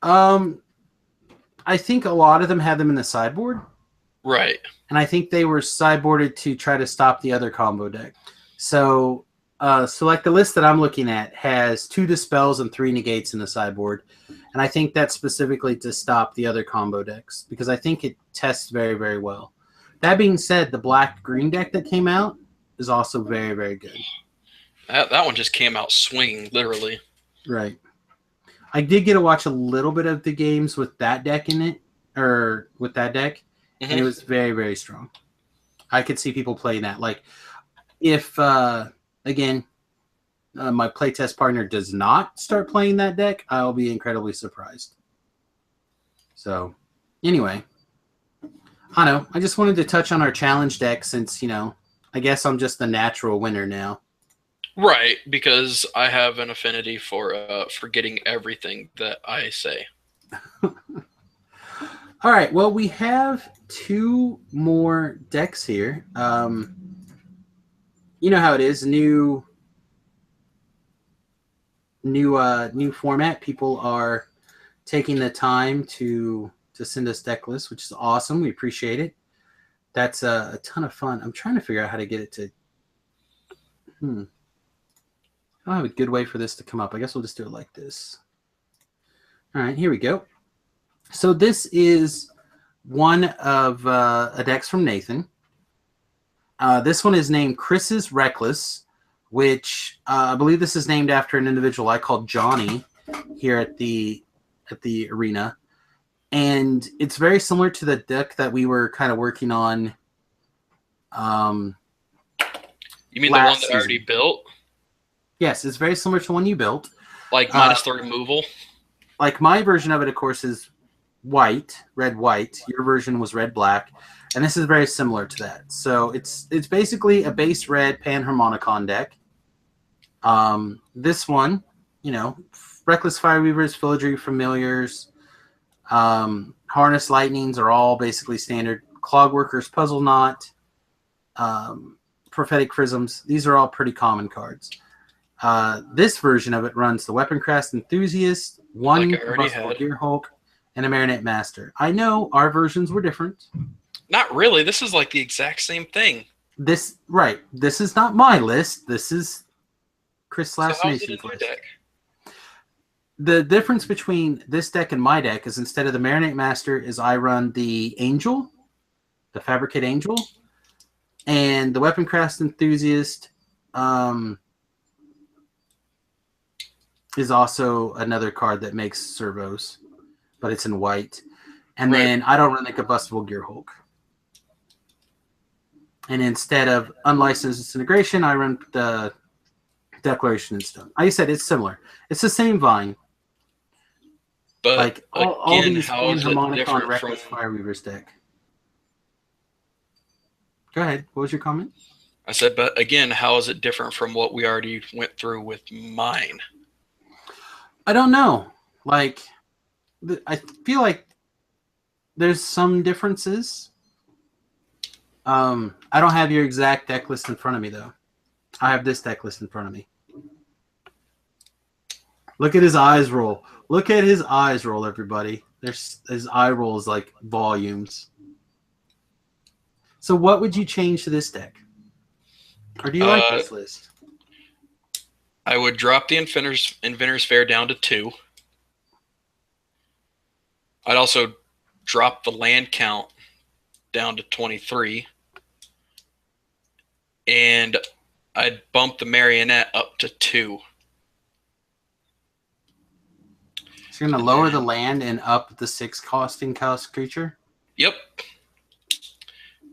I think a lot of them had them in the sideboard. Right. And I think they were sideboarded to try to stop the other combo deck. So, like the list that I'm looking at has 2 dispels and 3 negates in the sideboard, and I think that's specifically to stop the other combo decks because I think it tests very, very well. That being said, the black green deck that came out is also very, very good. That one just came out swinging, literally. Right. I did get to watch a little bit of the games with that deck in it, or with that deck, and it was very, very strong. I could see people playing that. Like, if, again, my playtest partner does not start playing that deck, I'll be incredibly surprised. So, anyway, I don't know. I just wanted to touch on our challenge deck since, I guess I'm just the natural winner now. Right, because I have an affinity for forgetting everything that I say. All right. Well, we have 2 more decks here. You know how it is. New format. People are taking the time to send us deck lists, which is awesome. We appreciate it. That's a ton of fun. I'm trying to figure out how to get it to. I don't have a good way for this to come up. I guess we'll just do it like this. All right, here we go. So this is one of a decks from Nathan. This one is named Chris's Reckless, which I believe this is named after an individual I called Johnny here at the arena. And it's very similar to the deck that we were kind of working on. You mean the one that I already built? Yes, it's very similar to the one you built. Like minus the removal? Like my version of it, of course, is white, red-white. Your version was red-black. And this is very similar to that. So it's basically a base red Panharmonicon deck. This one, Reckless Fireweavers, Filigree Familiars, Harness Lightnings are all basically standard. Clogworkers, Puzzle Knot, Prophetic Prisms. These are all pretty common cards. This version of it runs the Weaponcraft Enthusiast, one Combustible Gearhulk, and a Marionette Master. I know our versions were different. Not really. This is like the exact same thing. This is not my list. This is Chris Nation's list. Deck? The difference between this deck and my deck is instead of the Marionette Master is I run the Angel, the Fabricate Angel, and the Weaponcraft Enthusiast is also another card that makes servos, but it's in white. And then I don't run the Combustible Gearhulk. And instead of Unlicensed Disintegration, I run the Declaration in Stone. Like I said, it's similar. It's the same vine. But like all these Panharmonicon Reckless Reckless Fireweavers deck. Go ahead. What was your comment? I said, but again, how is it different from what we already went through with mine? I don't know. Like, I feel like there's some differences. I don't have your exact deck list in front of me, though. I have this deck list in front of me. Look at his eyes roll. Look at his eyes roll, everybody. His eye roll is like volumes. So what would you change to this deck? Or do you like this list? I would drop the Inventor's Fair down to 2. I'd also drop the land count down to 23. And I'd bump the Marionette up to 2. So you're going to lower the land and up the 6 costing cost creature? Yep.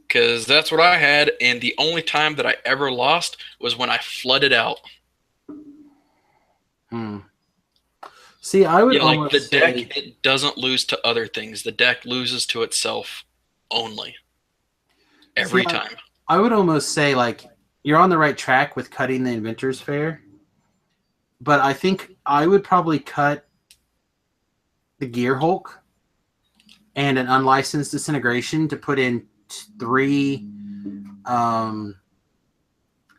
Because that's what I had, and the only time that I ever lost was when I flooded out. See, I would almost the say... deck, it doesn't lose to other things. The deck loses to itself only. Every time. I would almost say, like, you're on the right track with cutting the Inventor's Fair, but I think I would probably cut the Gearhulk and an Unlicensed Disintegration to put in 3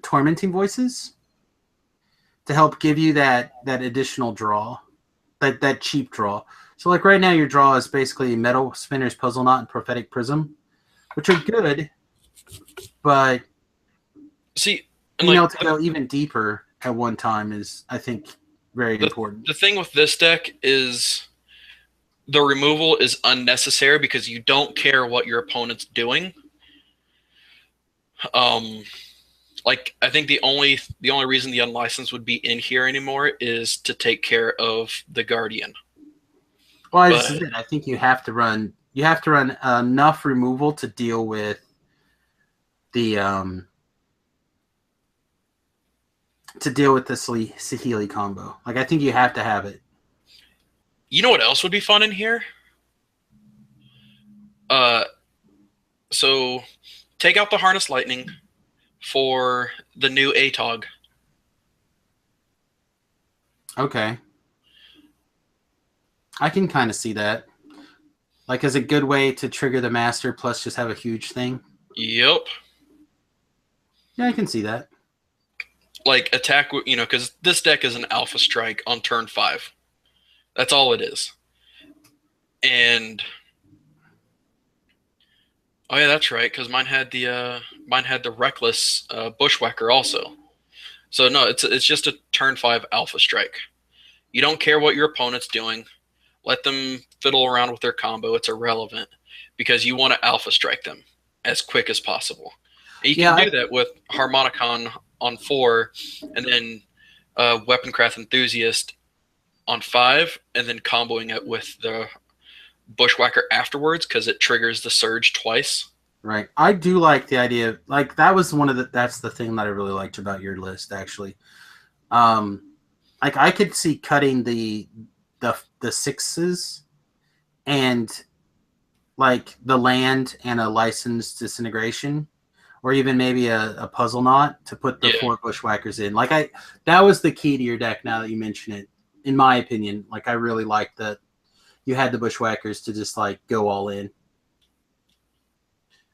Tormenting Voices to help give you that additional draw, that cheap draw. So like right now your draw is basically Metal Spinner's Puzzle Knot and Prophetic Prism, which are good, but See, and being like able to go even deeper at one time is, I think, very important. the thing with this deck is the removal is unnecessary because you don't care what your opponent's doing. Um, like I think the only reason the unlicensed would be in here anymore is to take care of the guardian. Well, this is But it. I think you have to run enough removal to deal with the Sahili combo. Like I think you have to have it. you know what else would be fun in here? Uh, so take out the harness lightning for the new ATOG. Okay. I can kind of see that. Like as a good way to trigger the master plus just have a huge thing. Yep. Yeah, I can see that. Like attack, because this deck is an alpha strike on turn 5. That's all it is. And oh yeah, that's right. Because mine had the reckless bushwhacker also. So no, it's just a turn 5 alpha strike. You don't care what your opponent's doing. Let them fiddle around with their combo. It's irrelevant because you want to alpha strike them as quick as possible. And you Yeah, can do that with Harmonicon on 4, and then Weaponcraft Enthusiast on 5, and then comboing it with the Bushwhacker afterwards because it triggers the surge twice. right. I do like the idea. Like that was that's the thing that I really liked about your list actually. Um, like I could see cutting the sixes and like the land and a licensed disintegration, or even maybe a puzzle knot to put the Yeah, 4 bushwhackers in. Like that was the key to your deck. Now that you mention it, in my opinion, like I really liked that you had the bushwhackers to just like go all in.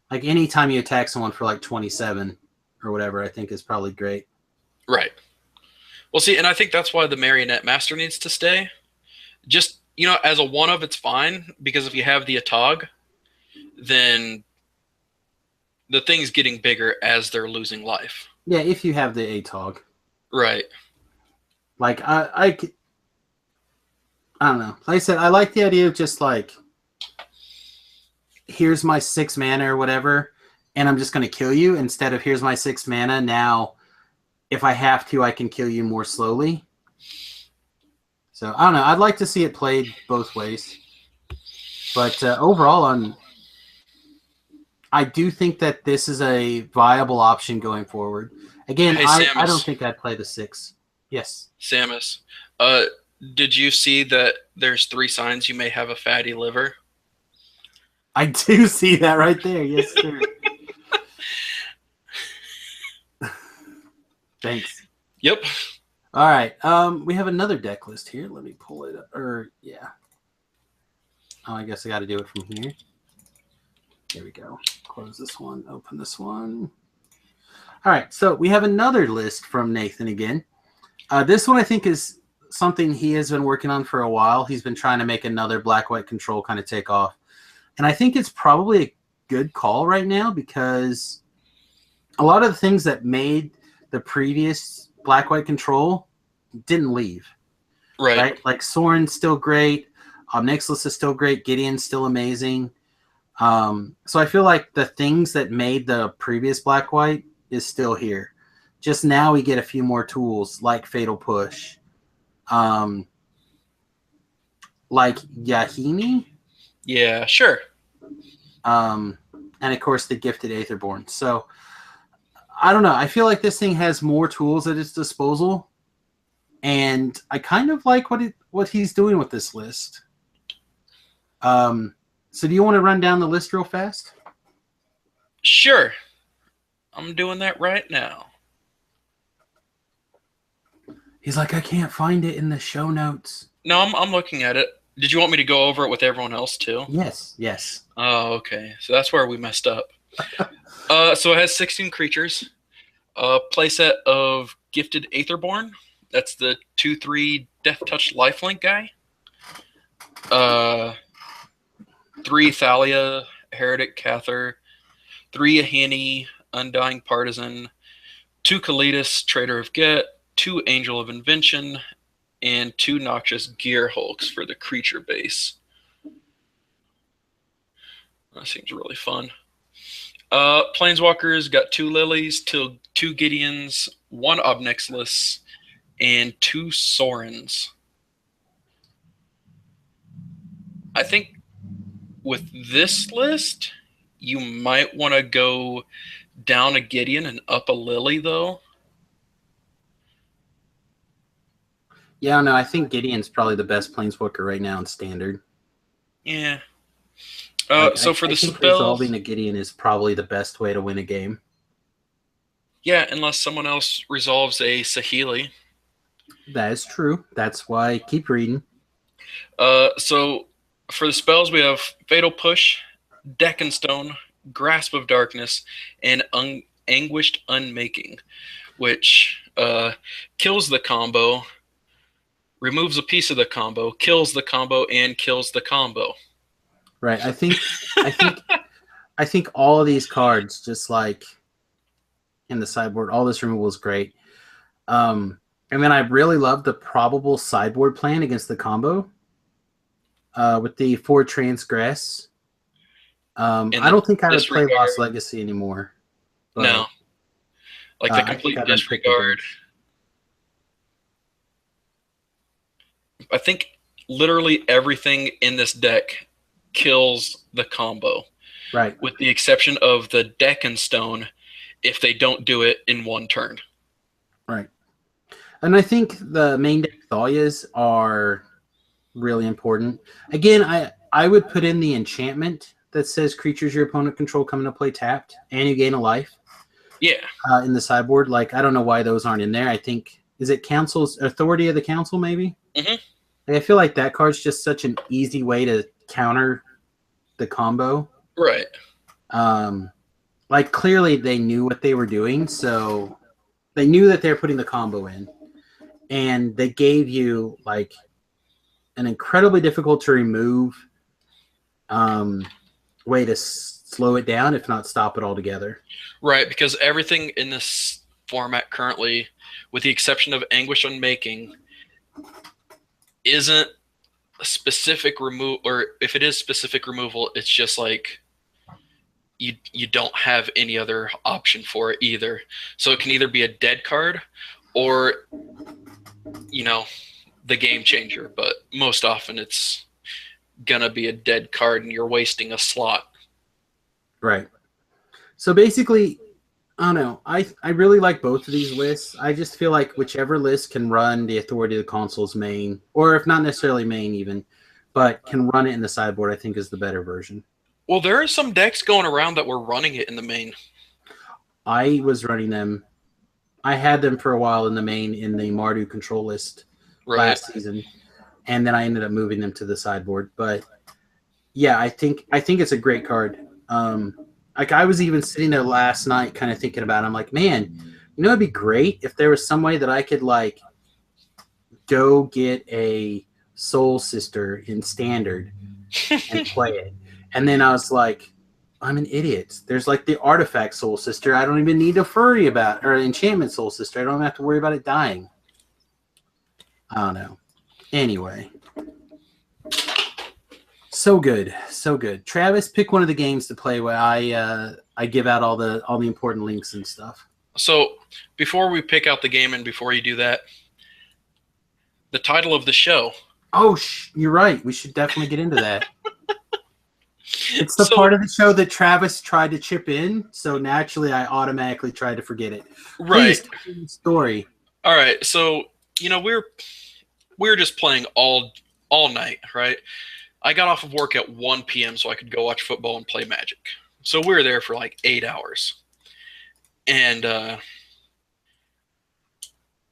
Like anytime you attack someone for like 27 or whatever, I think is probably great. right. Well, see, and I think that's why the Marionette Master needs to stay. Just, as a one of, it's fine because if you have the Atog, then the thing's getting bigger as they're losing life. Yeah, if you have the ATOG. Right. Like I don't know. Like I said, I like the idea of just like here's my 6 mana or whatever, and I'm just gonna kill you instead of here's my 6 mana. Now if I have to, I can kill you more slowly. So I don't know. I'd like to see it played both ways. But overall, I do think that this is a viable option going forward. Again, Hey, I don't Samus. think I'd play the 6. Yes. Samus. Uh, did you see that there's 3 signs you may have a fatty liver? I do see that right there. Yes, sir. Thanks. Yep. All right. We have another deck list here. Let me pull it up. Yeah. Oh, I guess I got to do it from here. There we go. Close this one. Open this one. All right. So we have another list from Nathan again. This one I think is something he has been working on for a while. He's been trying to make another black-white control kind of take off. And I think it's probably a good call right now because a lot of the things that made the previous black-white control didn't leave. Right? Like Soren's still great. Nixless is still great. Gideon's still amazing. So I feel like the things that made the previous black-white is still here. Just now we get a few more tools like Fatal Push. Like Yahini. Yeah, sure. And of course the Gifted Aetherborn. So I don't know. I feel like this thing has more tools at its disposal. And I kind of like what he's doing with this list. So do you want to run down the list real fast? Sure. I'm doing that right now. He's like, I can't find it in the show notes. No, I'm looking at it. Did you want me to go over it with everyone else too? Yes. Oh, okay. So that's where we messed up. So it has 16 creatures. A playset of Gifted Aetherborn. That's the 2/3 Death Touch Lifelink guy. 3 Thalia, Heretic Cather, 3 Ahani, Undying Partisan, 2 Kalidas, Trader of Get, 2 Angel of Invention, and 2 Noxious Gear Hulks for the creature base. That seems really fun. Planeswalkers got 2 Lilies, 2 Gideons, 1 Obnixilis, and 2 Sorens. I think with this list, you might want to go down a Gideon and up a Lily, though. Yeah, no, I think Gideon's probably the best planeswalker right now in Standard. Yeah. Like, For I the think spells, resolving a Gideon is probably the best way to win a game. yeah, unless someone else resolves a Saheeli. That is true. That's why keep reading. So for the spells, we have Fatal Push, Deck and Stone, Grasp of Darkness, and Anguished Unmaking, which kills the combo, removes a piece of the combo, kills the combo, and kills the combo. Right. I think all of these cards, just like in the sideboard, all this removal is great. And then I really love the probable sideboard plan against the combo with the 4 transgress. I don't think I would play Lost Legacy anymore. But, no. Like the complete disregard. I think literally everything in this deck kills the combo. Right. With the exception of the Deck and Stone if they don't do it in 1 turn. Right. And I think the main deck Thalias are really important. Again, I would put in the enchantment that says creatures your opponent control come into play tapped and you gain a life. Yeah. In the sideboard. Like, I don't know why those aren't in there. I think, is it Council's Authority of the Council, maybe? Mm-hmm. Like, I feel like that card's just such an easy way to counter the combo. Right. Like, clearly they knew what they were doing, so they knew that they were putting the combo in. And they gave you, like, an incredibly difficult to remove way to slow it down, if not stop it altogether. Right, because everything in this format currently, with the exception of Anguish Unmaking, isn't a specific remove, or if it is specific removal, it's just like you don't have any other option for it either. So it can either be a dead card or, the game changer, but most often it's gonna be a dead card and you're wasting a slot. Right. So basically, I don't know. I really like both of these lists. I just feel like whichever list can run the Authority of the Console's main, or if not necessarily main even, but can run it in the sideboard, I think is the better version. Well, there are some decks going around that were running it in the main. I was running them. I had them for a while in the main in the Mardu control list last season, and then I ended up moving them to the sideboard. But yeah, I think it's a great card. Like, I was even sitting there last night kind of thinking about it. I'm like, man, it'd be great if there was some way that I could, like, go get a Soul Sister in Standard and play it. And then I was like, I'm an idiot. There's, like, the Artifact Soul Sister I don't even need to worry about, or Enchantment Soul Sister. I don't have to worry about it dying. I don't know. Anyway. So good. Travis, pick one of the games to play where I give out all the important links and stuff. So before we pick out the game and before you do that, the title of the show. Oh, you're right. We should definitely get into that. It's the part of the show that Travis tried to chip in, so naturally I automatically tried to forget it. Right. Please, story. All right. So, we're just playing all night, right? I got off of work at 1 p.m. so I could go watch football and play Magic. So we were there for like 8 hours. And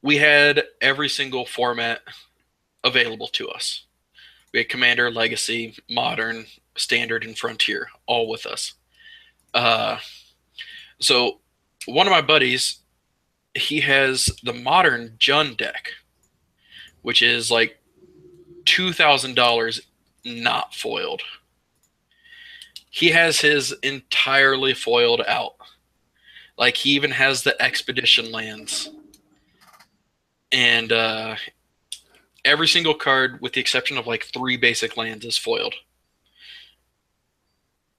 we had every single format available to us. We had Commander, Legacy, Modern, Standard, and Frontier all with us. So one of my buddies, he has the Modern Jund deck, which is like $2,000 not foiled. he has his entirely foiled out. Like he even has the expedition lands, and every single card, with the exception of like 3 basic lands, is foiled.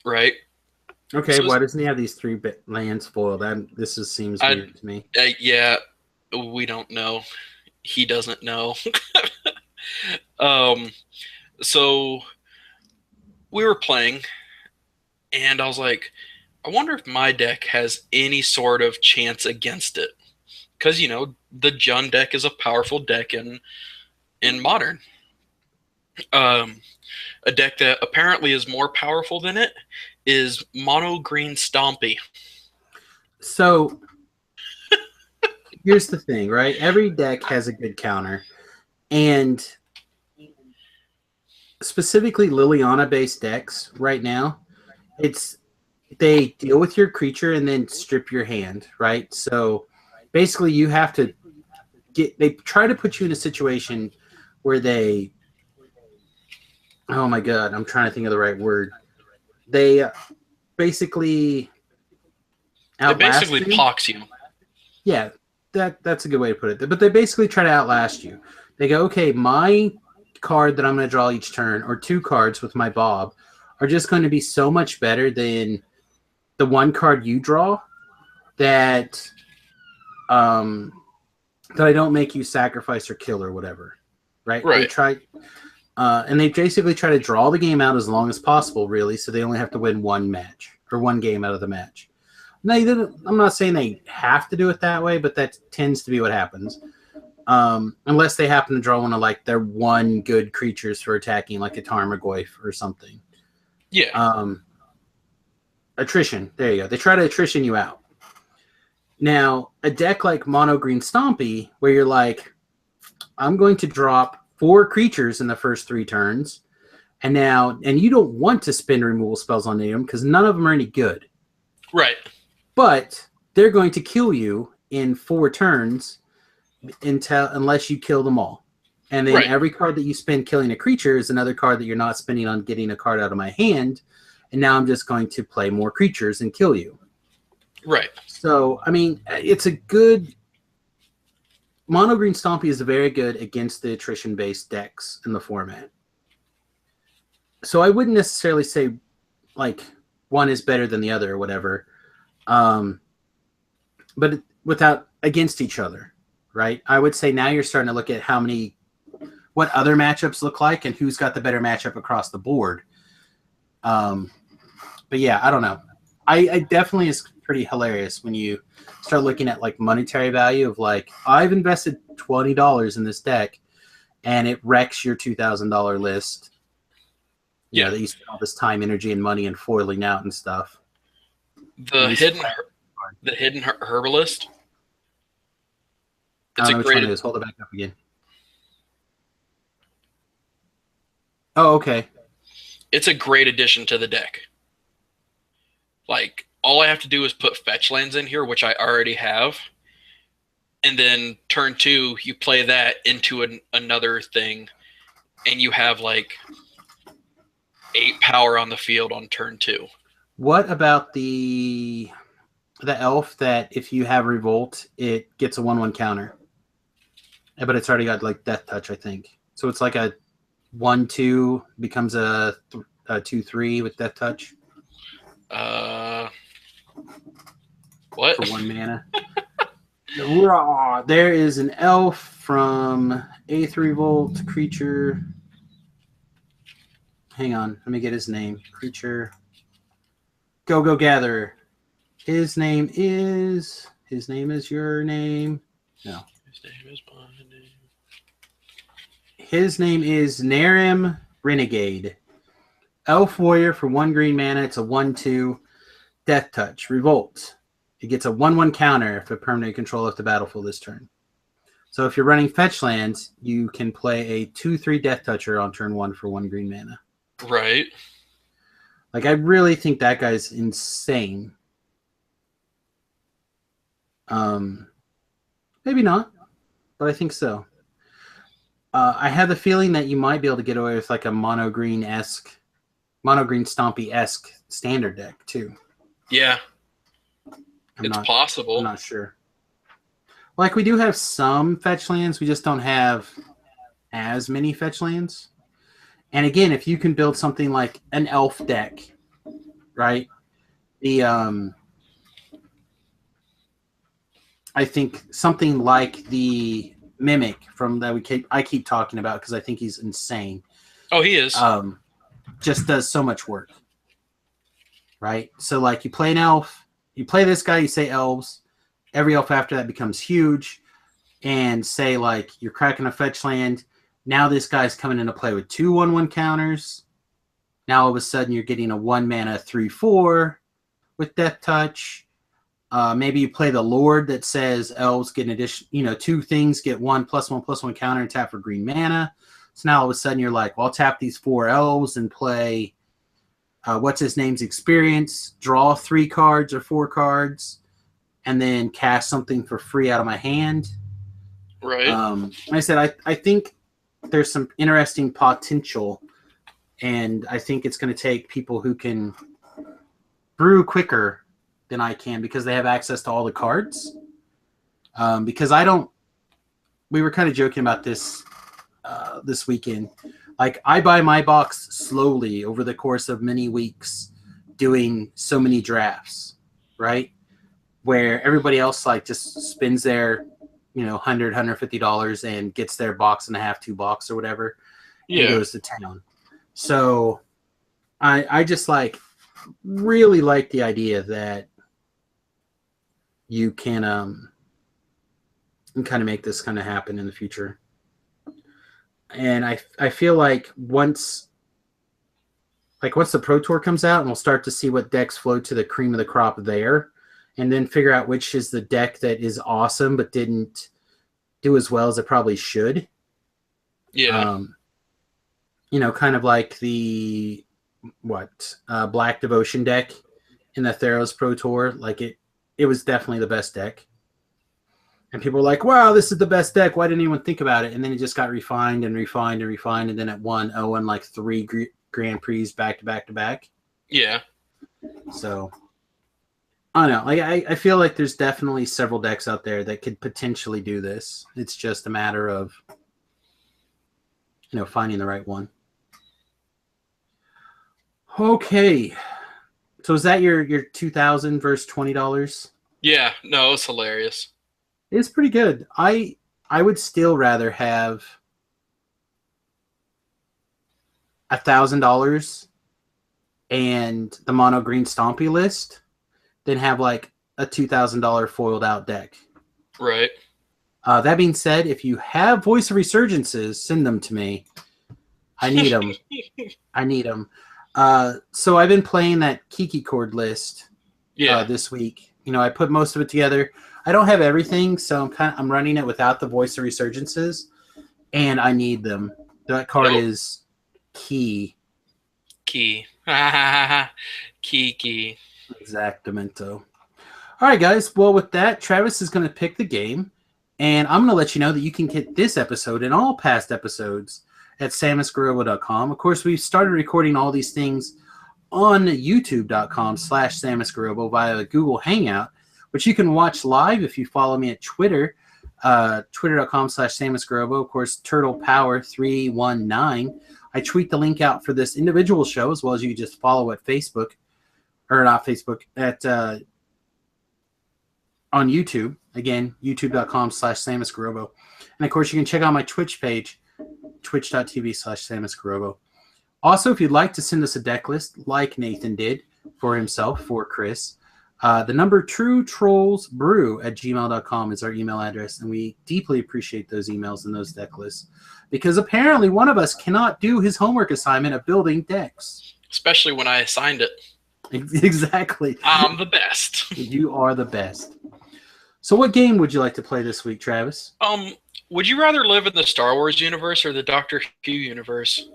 Right. Okay, So why doesn't he have these 3 lands foiled? This seems I, weird to me. yeah, we don't know. He doesn't know. um, so we were playing, and I was like, I wonder if my deck has any sort of chance against it. Because, the Jund deck is a powerful deck in Modern. Um, a deck that apparently is more powerful than it is Mono Green Stompy. So here's the thing, right? Every deck has a good counter. And specifically Liliana-based decks right now, they deal with your creature and then strip your hand, right? So basically you have to they try to put you in a situation where oh my god, I'm trying to think of the right word. They basically They outlast basically you. pox you. Yeah, that's a good way to put it. But they basically try to outlast you. They go, okay, my card that I'm going to draw each turn, or 2 cards with my Bob, are just going to be so much better than the 1 card you draw that that I don't make you sacrifice or kill or whatever, right? They Right. try, and they basically try to draw the game out as long as possible, really, so they only have to win 1 match or 1 game out of the match. No, I'm not saying they have to do it that way, but that tends to be what happens. Unless they happen to draw one of like their 1 good creatures for attacking, like a Tarmogoyf or something. Yeah. Attrition. There you go. They try to attrition you out. Now, a deck like Mono Green Stompy, where you're like, I'm going to drop 4 creatures in the first 3 turns, and you don't want to spend removal spells on any of them because none of them are any good. Right. But they're going to kill you in 4 turns unless you kill them all. And then every card that you spend killing a creature is another card that you're not spending on getting a card out of my hand. And now I'm just going to play more creatures and kill you. Right. So, I mean, it's a good... Mono Green Stompy is very good against the attrition-based decks in the format. So I wouldn't necessarily say, like, one is better than the other or whatever. But without against each other, right? I would say now you're starting to look at what other matchups look like and who's got the better matchup across the board. But yeah, I don't know. I definitely is pretty hilarious when you start looking at like monetary value of like, I've invested $20 in this deck and it wrecks your $2,000 list. Yeah, that you spend all this time, energy, and money in foiling out and stuff. The hidden herbalist. It's a great. Hold it back up again. Oh, okay. It's a great addition to the deck. Like, all I have to do is put fetch lands in here, which I already have. And then turn 2, you play that into another thing, and you have like 8 power on the field on turn 2. What about the elf that if you have Revolt, it gets a 1/1 counter? But it's already got like Death Touch, I think. So it's like a 1/2 becomes a 2/3 with Death Touch. What? For 1 mana. There is an elf from 8th Revolt creature. Hang on, let me get his name. Creature. Go Gatherer. His name is your name. No. His name is my name. His name is Narim Renegade. Elf Warrior for 1 green mana. It's a 1/2. Death Touch. Revolt. It gets a 1/1 counter if a permanent control left the battlefield this turn. So if you're running fetch lands, you can play a 2/3 Death Toucher on turn 1 for 1 green mana. Right. Like, I really think that guy's insane. Maybe not, but I think so. I have the feeling that you might be able to get away with like a mono green Stompy-esque standard deck too. Yeah, I'm it's not. I'm possible. not sure. Like we do have some fetch lands, we just don't have as many fetch lands. And again, if you can build something like an elf deck, right? The I think something like the mimic from that I keep talking about because I think he's insane. Oh, he is. Um, just does so much work, right? So like you play an elf, you play this guy, you say elves. Every elf after that becomes huge, and say like you're cracking a fetch land. Now this guy's coming into play with 2/1/1 counters. Now all of a sudden you're getting a 1 mana 3/4 with Death Touch. Maybe you play the Lord that says elves get an addition, 2 things get 1+1/+1 counter and tap for green mana. So now all of a sudden you're like, well, I'll tap these 4 elves and play what's his name's experience, draw 3 cards or 4 cards, and then cast something for free out of my hand. Right. Like I said, I think there's some interesting potential, and I think it's going to take people who can brew quicker than I can because they have access to all the cards. Because I don't. We were kind of joking about this this weekend. Like I buy my box slowly over the course of many weeks, doing so many drafts, right? Where everybody else like just spends their $100-$150 and gets their box and a half, 2 box or whatever, and Yeah. goes to town. So I just like really like the idea that you can kind of make this kind of happen in the future. And I feel like once the Pro Tour comes out, and we'll start to see what decks flow to the cream of the crop there, and then figure out which is the deck that is awesome but didn't do as well as it probably should. Yeah. Kind of like the Black Devotion deck in the Theros Pro Tour. Like it was definitely the best deck. And people were like, wow, this is the best deck. Why didn't anyone think about it? And then it just got refined and refined and refined. And then it won like 3 Grand Prix back to back to back. Yeah. So, I don't know. Like, I feel like there's definitely several decks out there that could potentially do this. It's just a matter of, finding the right one. Okay. So is that your 2000 versus $20? Yeah. No, it's hilarious. It's pretty good. I would still rather have $1,000 and the mono green Stompy list than have like a $2,000 foiled out deck. Right. That being said, if you have Voice of Resurgences, send them to me. I need them. I need them. So I've been playing that Kiki chord list this week. I put most of it together. I don't have everything, so I'm running it without the Voice of Resurgences, and I need them. That card is key. Key. Key. Exactamento. All right, guys. Well, with that, Travis is going to pick the game, and I'm going to let you know that you can get this episode and all past episodes at samusgarobo.com. Of course, we've started recording all these things on youtube.com/samusgarobo via the Google Hangout, which you can watch live if you follow me at Twitter, twitter.com/samusgarobo. Of course, Turtle Power 319. I tweet the link out for this individual show, as well as you can just follow at Facebook, or not Facebook, at on YouTube. Again, youtube.com/samusgarobo. And of course, you can check out my Twitch page, twitch.tv/samusgarobo. Also, if you'd like to send us a deck list, like Nathan did for himself, for Chris, the number truetrollsbrew@gmail.com is our email address, and we deeply appreciate those emails and those deck lists, because apparently one of us cannot do his homework assignment of building decks. Especially when I assigned it. Exactly. I'm the best. You are the best. So what game would you like to play this week, Travis? Would you rather live in the Star Wars universe or the Doctor Who universe?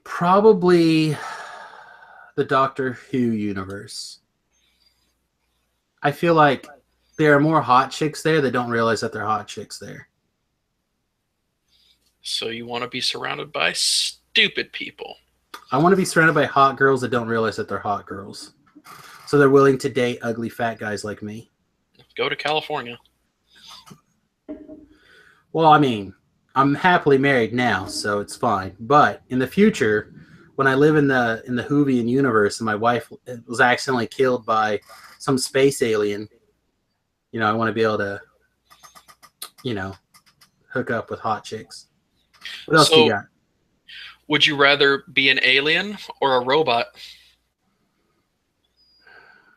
Probably the Doctor Who universe. I feel like there are more hot chicks there that don't realize that they're hot chicks there. So you want to be surrounded by stupid people. I want to be surrounded by hot girls that don't realize that they're hot girls. So they're willing to date ugly fat guys like me. Go to California. Well, I mean, I'm happily married now, so it's fine. But in the future, when I live in the Whovian universe and my wife was accidentally killed by some space alien, I want to be able to, you know, hook up with hot chicks. What else do you So, got? would you rather be an alien or a robot?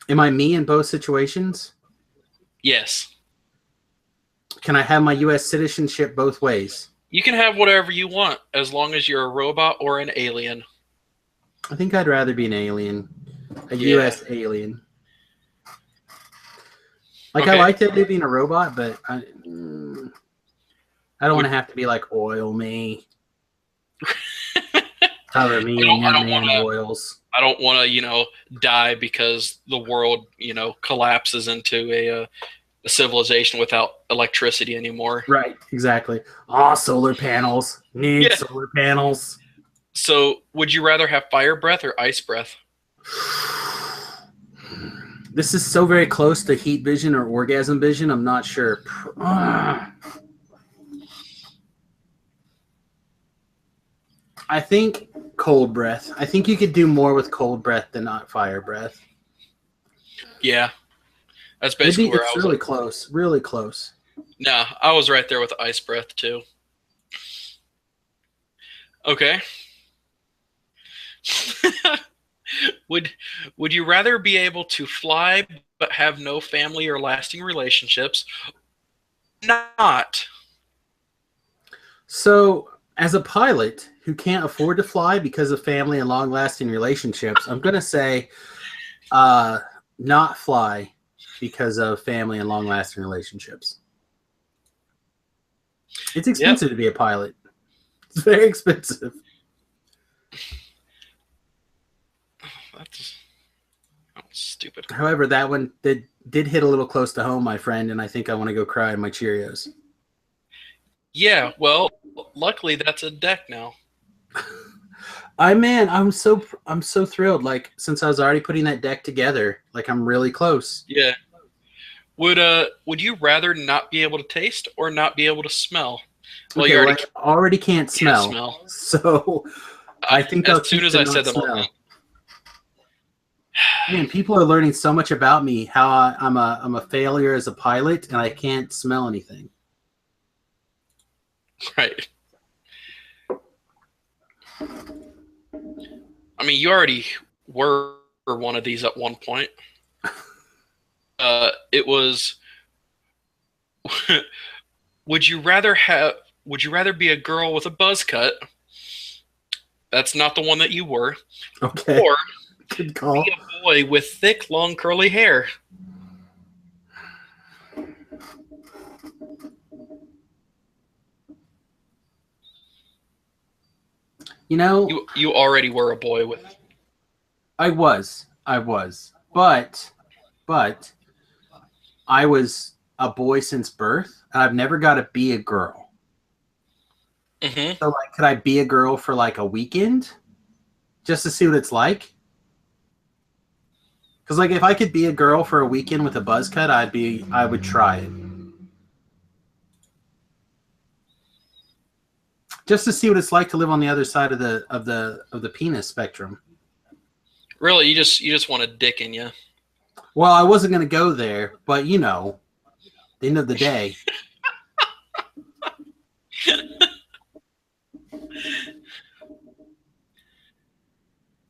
Am I me in both situations? Yes. Can I have my U.S. citizenship both ways? You can have whatever you want as long as you're a robot or an alien. I think I'd rather be an alien, a Yeah. U.S. alien. Like I Okay. like the idea of being a robot, but I don't want Would to have to be like oil me, cover I me in your don't want man to oils. I don't want to, die because the world, collapses into a civilization without electricity anymore. Right, exactly. Ah, solar panels. Need Yeah. solar panels. So, would you rather have fire breath or ice breath? This is so very close to heat vision or orgasm vision. I'm not sure. I think cold breath. I think you could do more with cold breath than not fire breath. Yeah, that's basically where I It's was really at. close. Really close. Nah, I was right there with ice breath too. Okay. would Would you rather be able to fly but have no family or lasting relationships? Not. So, as a pilot who can't afford to fly because of family and long-lasting relationships, I'm going to say not fly because of family and long-lasting relationships. It's Yep. expensive to be a pilot. It's very expensive. That's stupid. However, that one did hit a little close to home, my friend, and I think I want to go cry in my Cheerios. Yeah, well, luckily that's a deck now. I'm so thrilled. Like since I was already putting that deck together, like I'm really close. Yeah. Would you rather not be able to taste or not be able to smell? Well, Okay, you well already I already can't can't smell, smell. so I think As I'll soon keep as the I said not them, I'm smell. Man, people are learning so much about me. How I'm a failure as a pilot, and I can't smell anything. right. I mean, you already were one of these at one point. It was. would you rather have? Would you rather be a girl with a buzz cut? That's not the one that you were, Okay, or good be call. a boy with thick, long, curly hair. You know, You already were a boy with. I was, but I was a boy since birth, and I've never got to be a girl. Hmm. So, like, could I be a girl for like a weekend just to see what it's like? Because, like, if I could be a girl for a weekend with a buzz cut, I would try it just to see what it's like to live on the other side of the penis spectrum. Really, you just want a dick in you. Well, I wasn't going to go there, but the end of the day,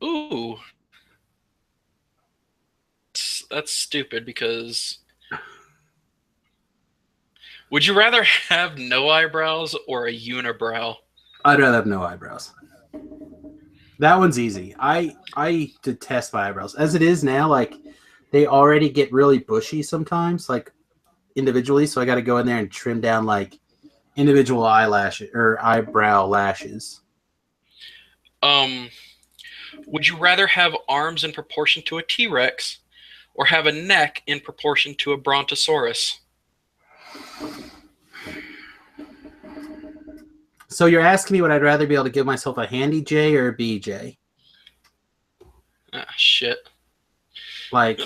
Ooh, that's stupid because would you rather have no eyebrows or a unibrow? I'd rather have no eyebrows. That one's easy. I detest my eyebrows as it is now. Like they already get really bushy sometimes, like individually. So I got to go in there and trim down like individual eyelashes or eyebrow lashes. Um, would you rather have arms in proportion to a T-Rex or have a neck in proportion to a Brontosaurus? So you're asking me would I'd rather be able to give myself a handy J or a BJ? Ah, shit. Like,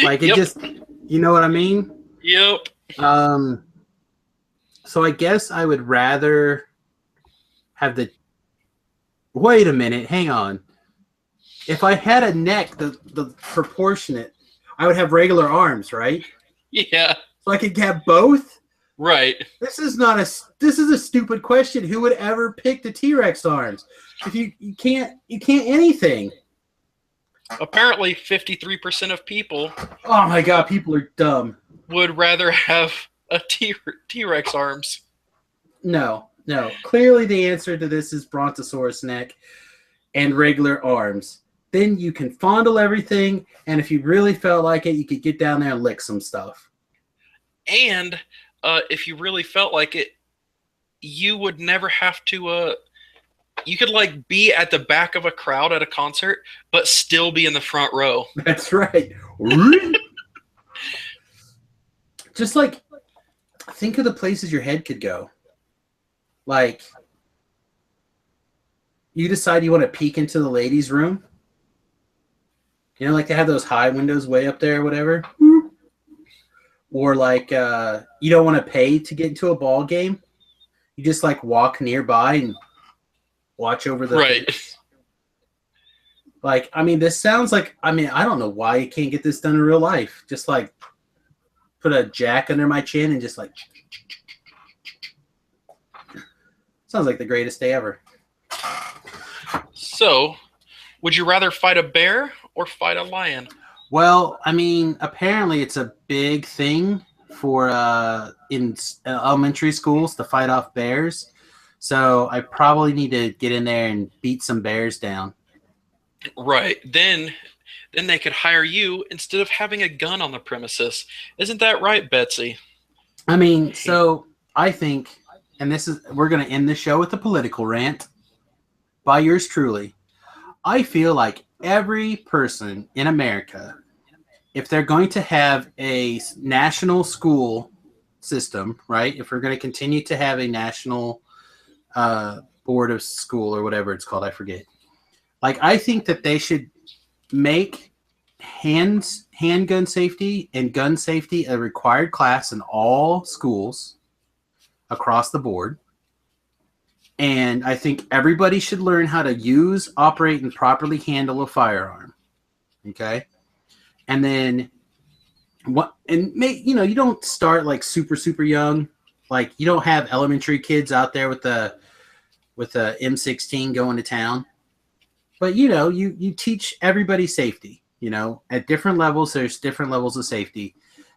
like it Yep. just, you know what I mean? Yep. Um, so I guess I would rather have the. Wait a minute, hang on. If I had a neck, the proportionate, I would have regular arms, right? Yeah. So I could have both. Right. This is not a. This is a stupid question. Who would ever pick the T-Rex arms? If you can't anything. Apparently, 53% of people Oh my god, people are dumb. would rather have a T-Rex arms. No, no. Clearly, the answer to this is Brontosaurus neck and regular arms. Then you can fondle everything, and if you really felt like it, you could get down there and lick some stuff. And if you really felt like it, you would never have to. You could like be at the back of a crowd at a concert, but still be in the front row. That's right. Just like think of the places your head could go. Like you decide you want to peek into the ladies' room. You know, like they have those high windows way up there or whatever. Or like you don't want to pay to get into a ball game. You just like walk nearby and watch over the Right. things. Like, I mean, this sounds like, I mean, I don't know why you can't get this done in real life. Just like put a jack under my chin and just like, sounds like the greatest day ever. So, would you rather fight a bear or fight a lion? Well, I mean, apparently it's a big thing for in elementary schools to fight off bears. So I probably need to get in there and beat some bears down. Right. Then they could hire you instead of having a gun on the premises. Isn't that right, Betsy? I mean, so I think, and this is, we're going to end the show with a political rant by yours truly. I feel like every person in America, if they're going to have a national school system, right? If we're going to continue to have a national board of school or whatever it's called, I forget. Like, I think that they should make handgun safety and gun safety a required class in all schools across the board. And I think everybody should learn how to use, operate, and properly handle a firearm. Okay. And then what, and make, you know, you don't start like super young. Like you don't have elementary kids out there with the M16 going to town. But you know, you teach everybody safety, you know, at different levels. There's different levels of safety.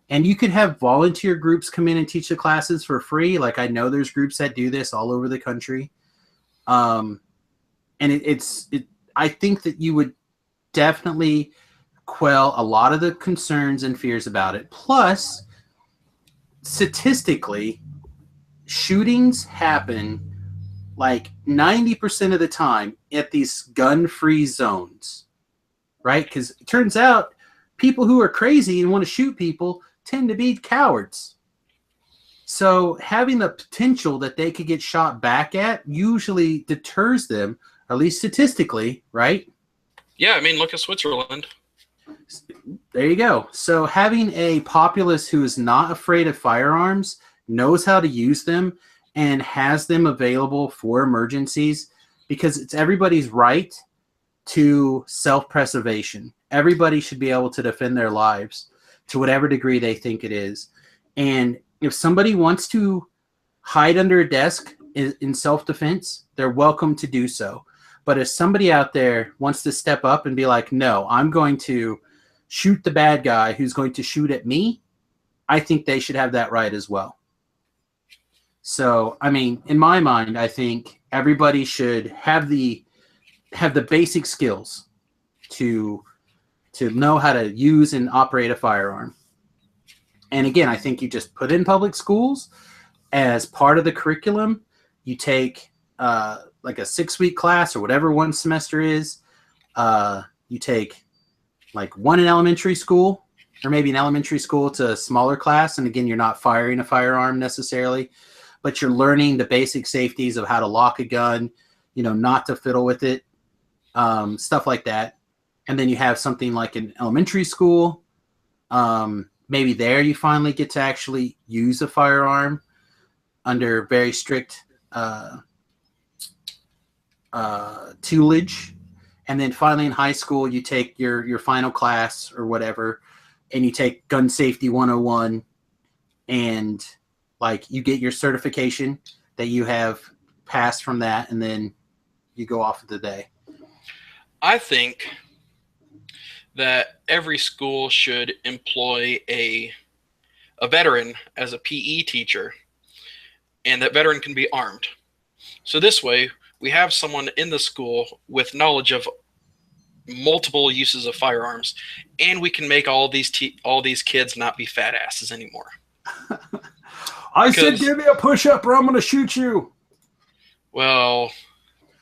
And you could have volunteer groups come in and teach the classes for free. Like I know there's groups that do this all over the country. And I think that you would definitely quell a lot of the concerns and fears about it. Plus, statistically, shootings happen like 90% of the time at these gun-free zones, right? Because it turns out people who are crazy and want to shoot people tend to be cowards. So having the potential that they could get shot back at usually deters them, at least statistically, right? Yeah, I mean, look at Switzerland. There you go. So having a populace who is not afraid of firearms, knows how to use them, and has them available for emergencies, because it's everybody's right to self-preservation. Everybody should be able to defend their lives to whatever degree they think it is. And if somebody wants to hide under a desk in self-defense, they're welcome to do so. But if somebody out there wants to step up and be like, no, I'm going to shoot the bad guy who's going to shoot at me, I think they should have that right as well. So, I mean, in my mind, I think everybody should have the basic skills to know how to use and operate a firearm. And again, I think you just put in public schools as part of the curriculum. You take like a 6-week class or whatever one semester is. You take like one in elementary school, or maybe in elementary school it's a smaller class. And again, you're not firing a firearm necessarily, but you're learning the basic safeties of how to lock a gun, not to fiddle with it, stuff like that. And then you have something like an elementary school. Maybe there you finally get to actually use a firearm under very strict tutelage. And then finally in high school, you take your final class or whatever, and you take gun safety 101, and like you get your certification that you have passed from that, and then you go off of the day. I think that every school should employ a veteran as a PE teacher, and that veteran can be armed. So this way, we have someone in the school with knowledge of multiple uses of firearms, and we can make all these kids not be fat asses anymore. I said, give me a push-up or I'm going to shoot you. Well,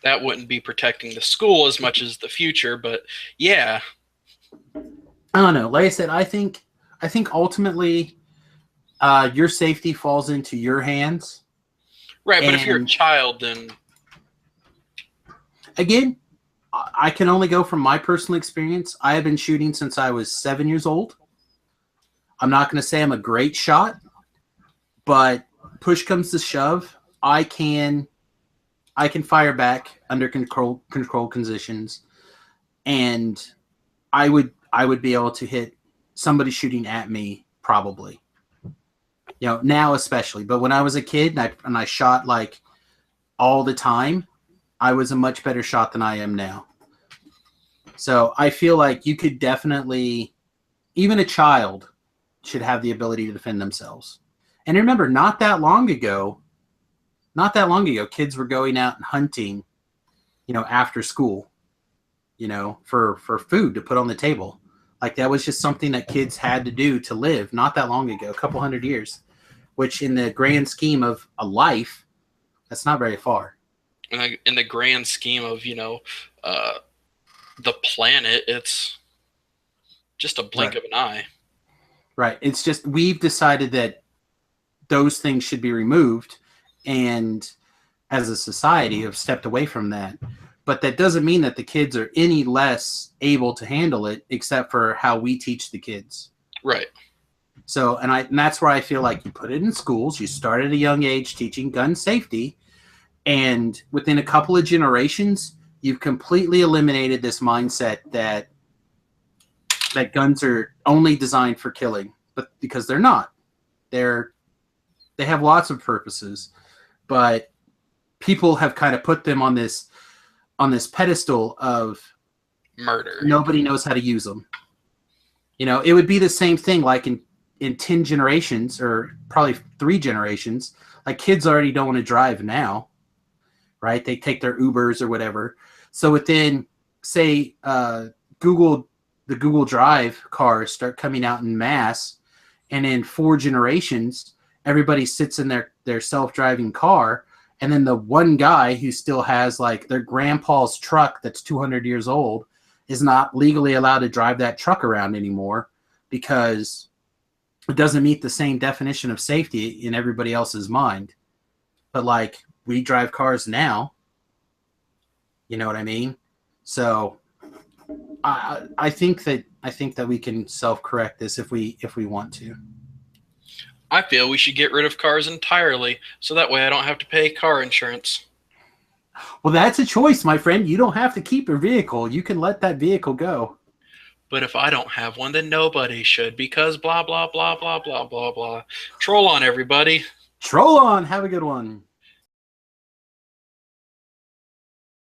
that wouldn't be protecting the school as much as the future, but yeah. I don't know. Like I said, I think ultimately your safety falls into your hands. Right, but if you're a child, then... Again, I can only go from my personal experience. I have been shooting since I was 7 years old. I'm not going to say I'm a great shot, but push comes to shove, I can fire back under control conditions, and I would be able to hit somebody shooting at me probably. Now especially, but when I was a kid and I shot like all the time, I was a much better shot than I am now. So I feel like you could definitely, even a child should have the ability to defend themselves. And remember, not that long ago, kids were going out and hunting, after school, for food to put on the table. Like that was just something that kids had to do to live not that long ago, a couple hundred years, which in the grand scheme of a life, that's not very far. In the grand scheme of, the planet, it's just a blink of an eye. Right. It's just we've decided that those things should be removed, and as a society have stepped away from that. But that doesn't mean that the kids are any less able to handle it, except for how we teach the kids. Right. So, and that's where I feel like you put it in schools. You start at a young age teaching gun safety, and within a couple of generations, you've completely eliminated this mindset that guns are only designed for killing, but because they're not. They have lots of purposes, but people have kind of put them on this pedestal of murder. Nobody knows how to use them. It would be the same thing like in 10 generations or probably 3 generations, like kids already don't want to drive now, right? They take their Ubers or whatever. So within, say, the Google Drive cars start coming out in mass, and in 4 generations, everybody sits in their self-driving car, and then the one guy who still has like their grandpa's truck that's 200 years old is not legally allowed to drive that truck around anymore because it doesn't meet the same definition of safety in everybody else's mind. But like we drive cars now, you know what I mean? So I think that we can self-correct this if we want to. I feel we should get rid of cars entirely, so that way I don't have to pay car insurance. Well, that's a choice, my friend. You don't have to keep your vehicle. You can let that vehicle go. But if I don't have one, then nobody should, because blah, blah, blah, blah, blah, blah, blah. Troll on, everybody. Troll on. Have a good one.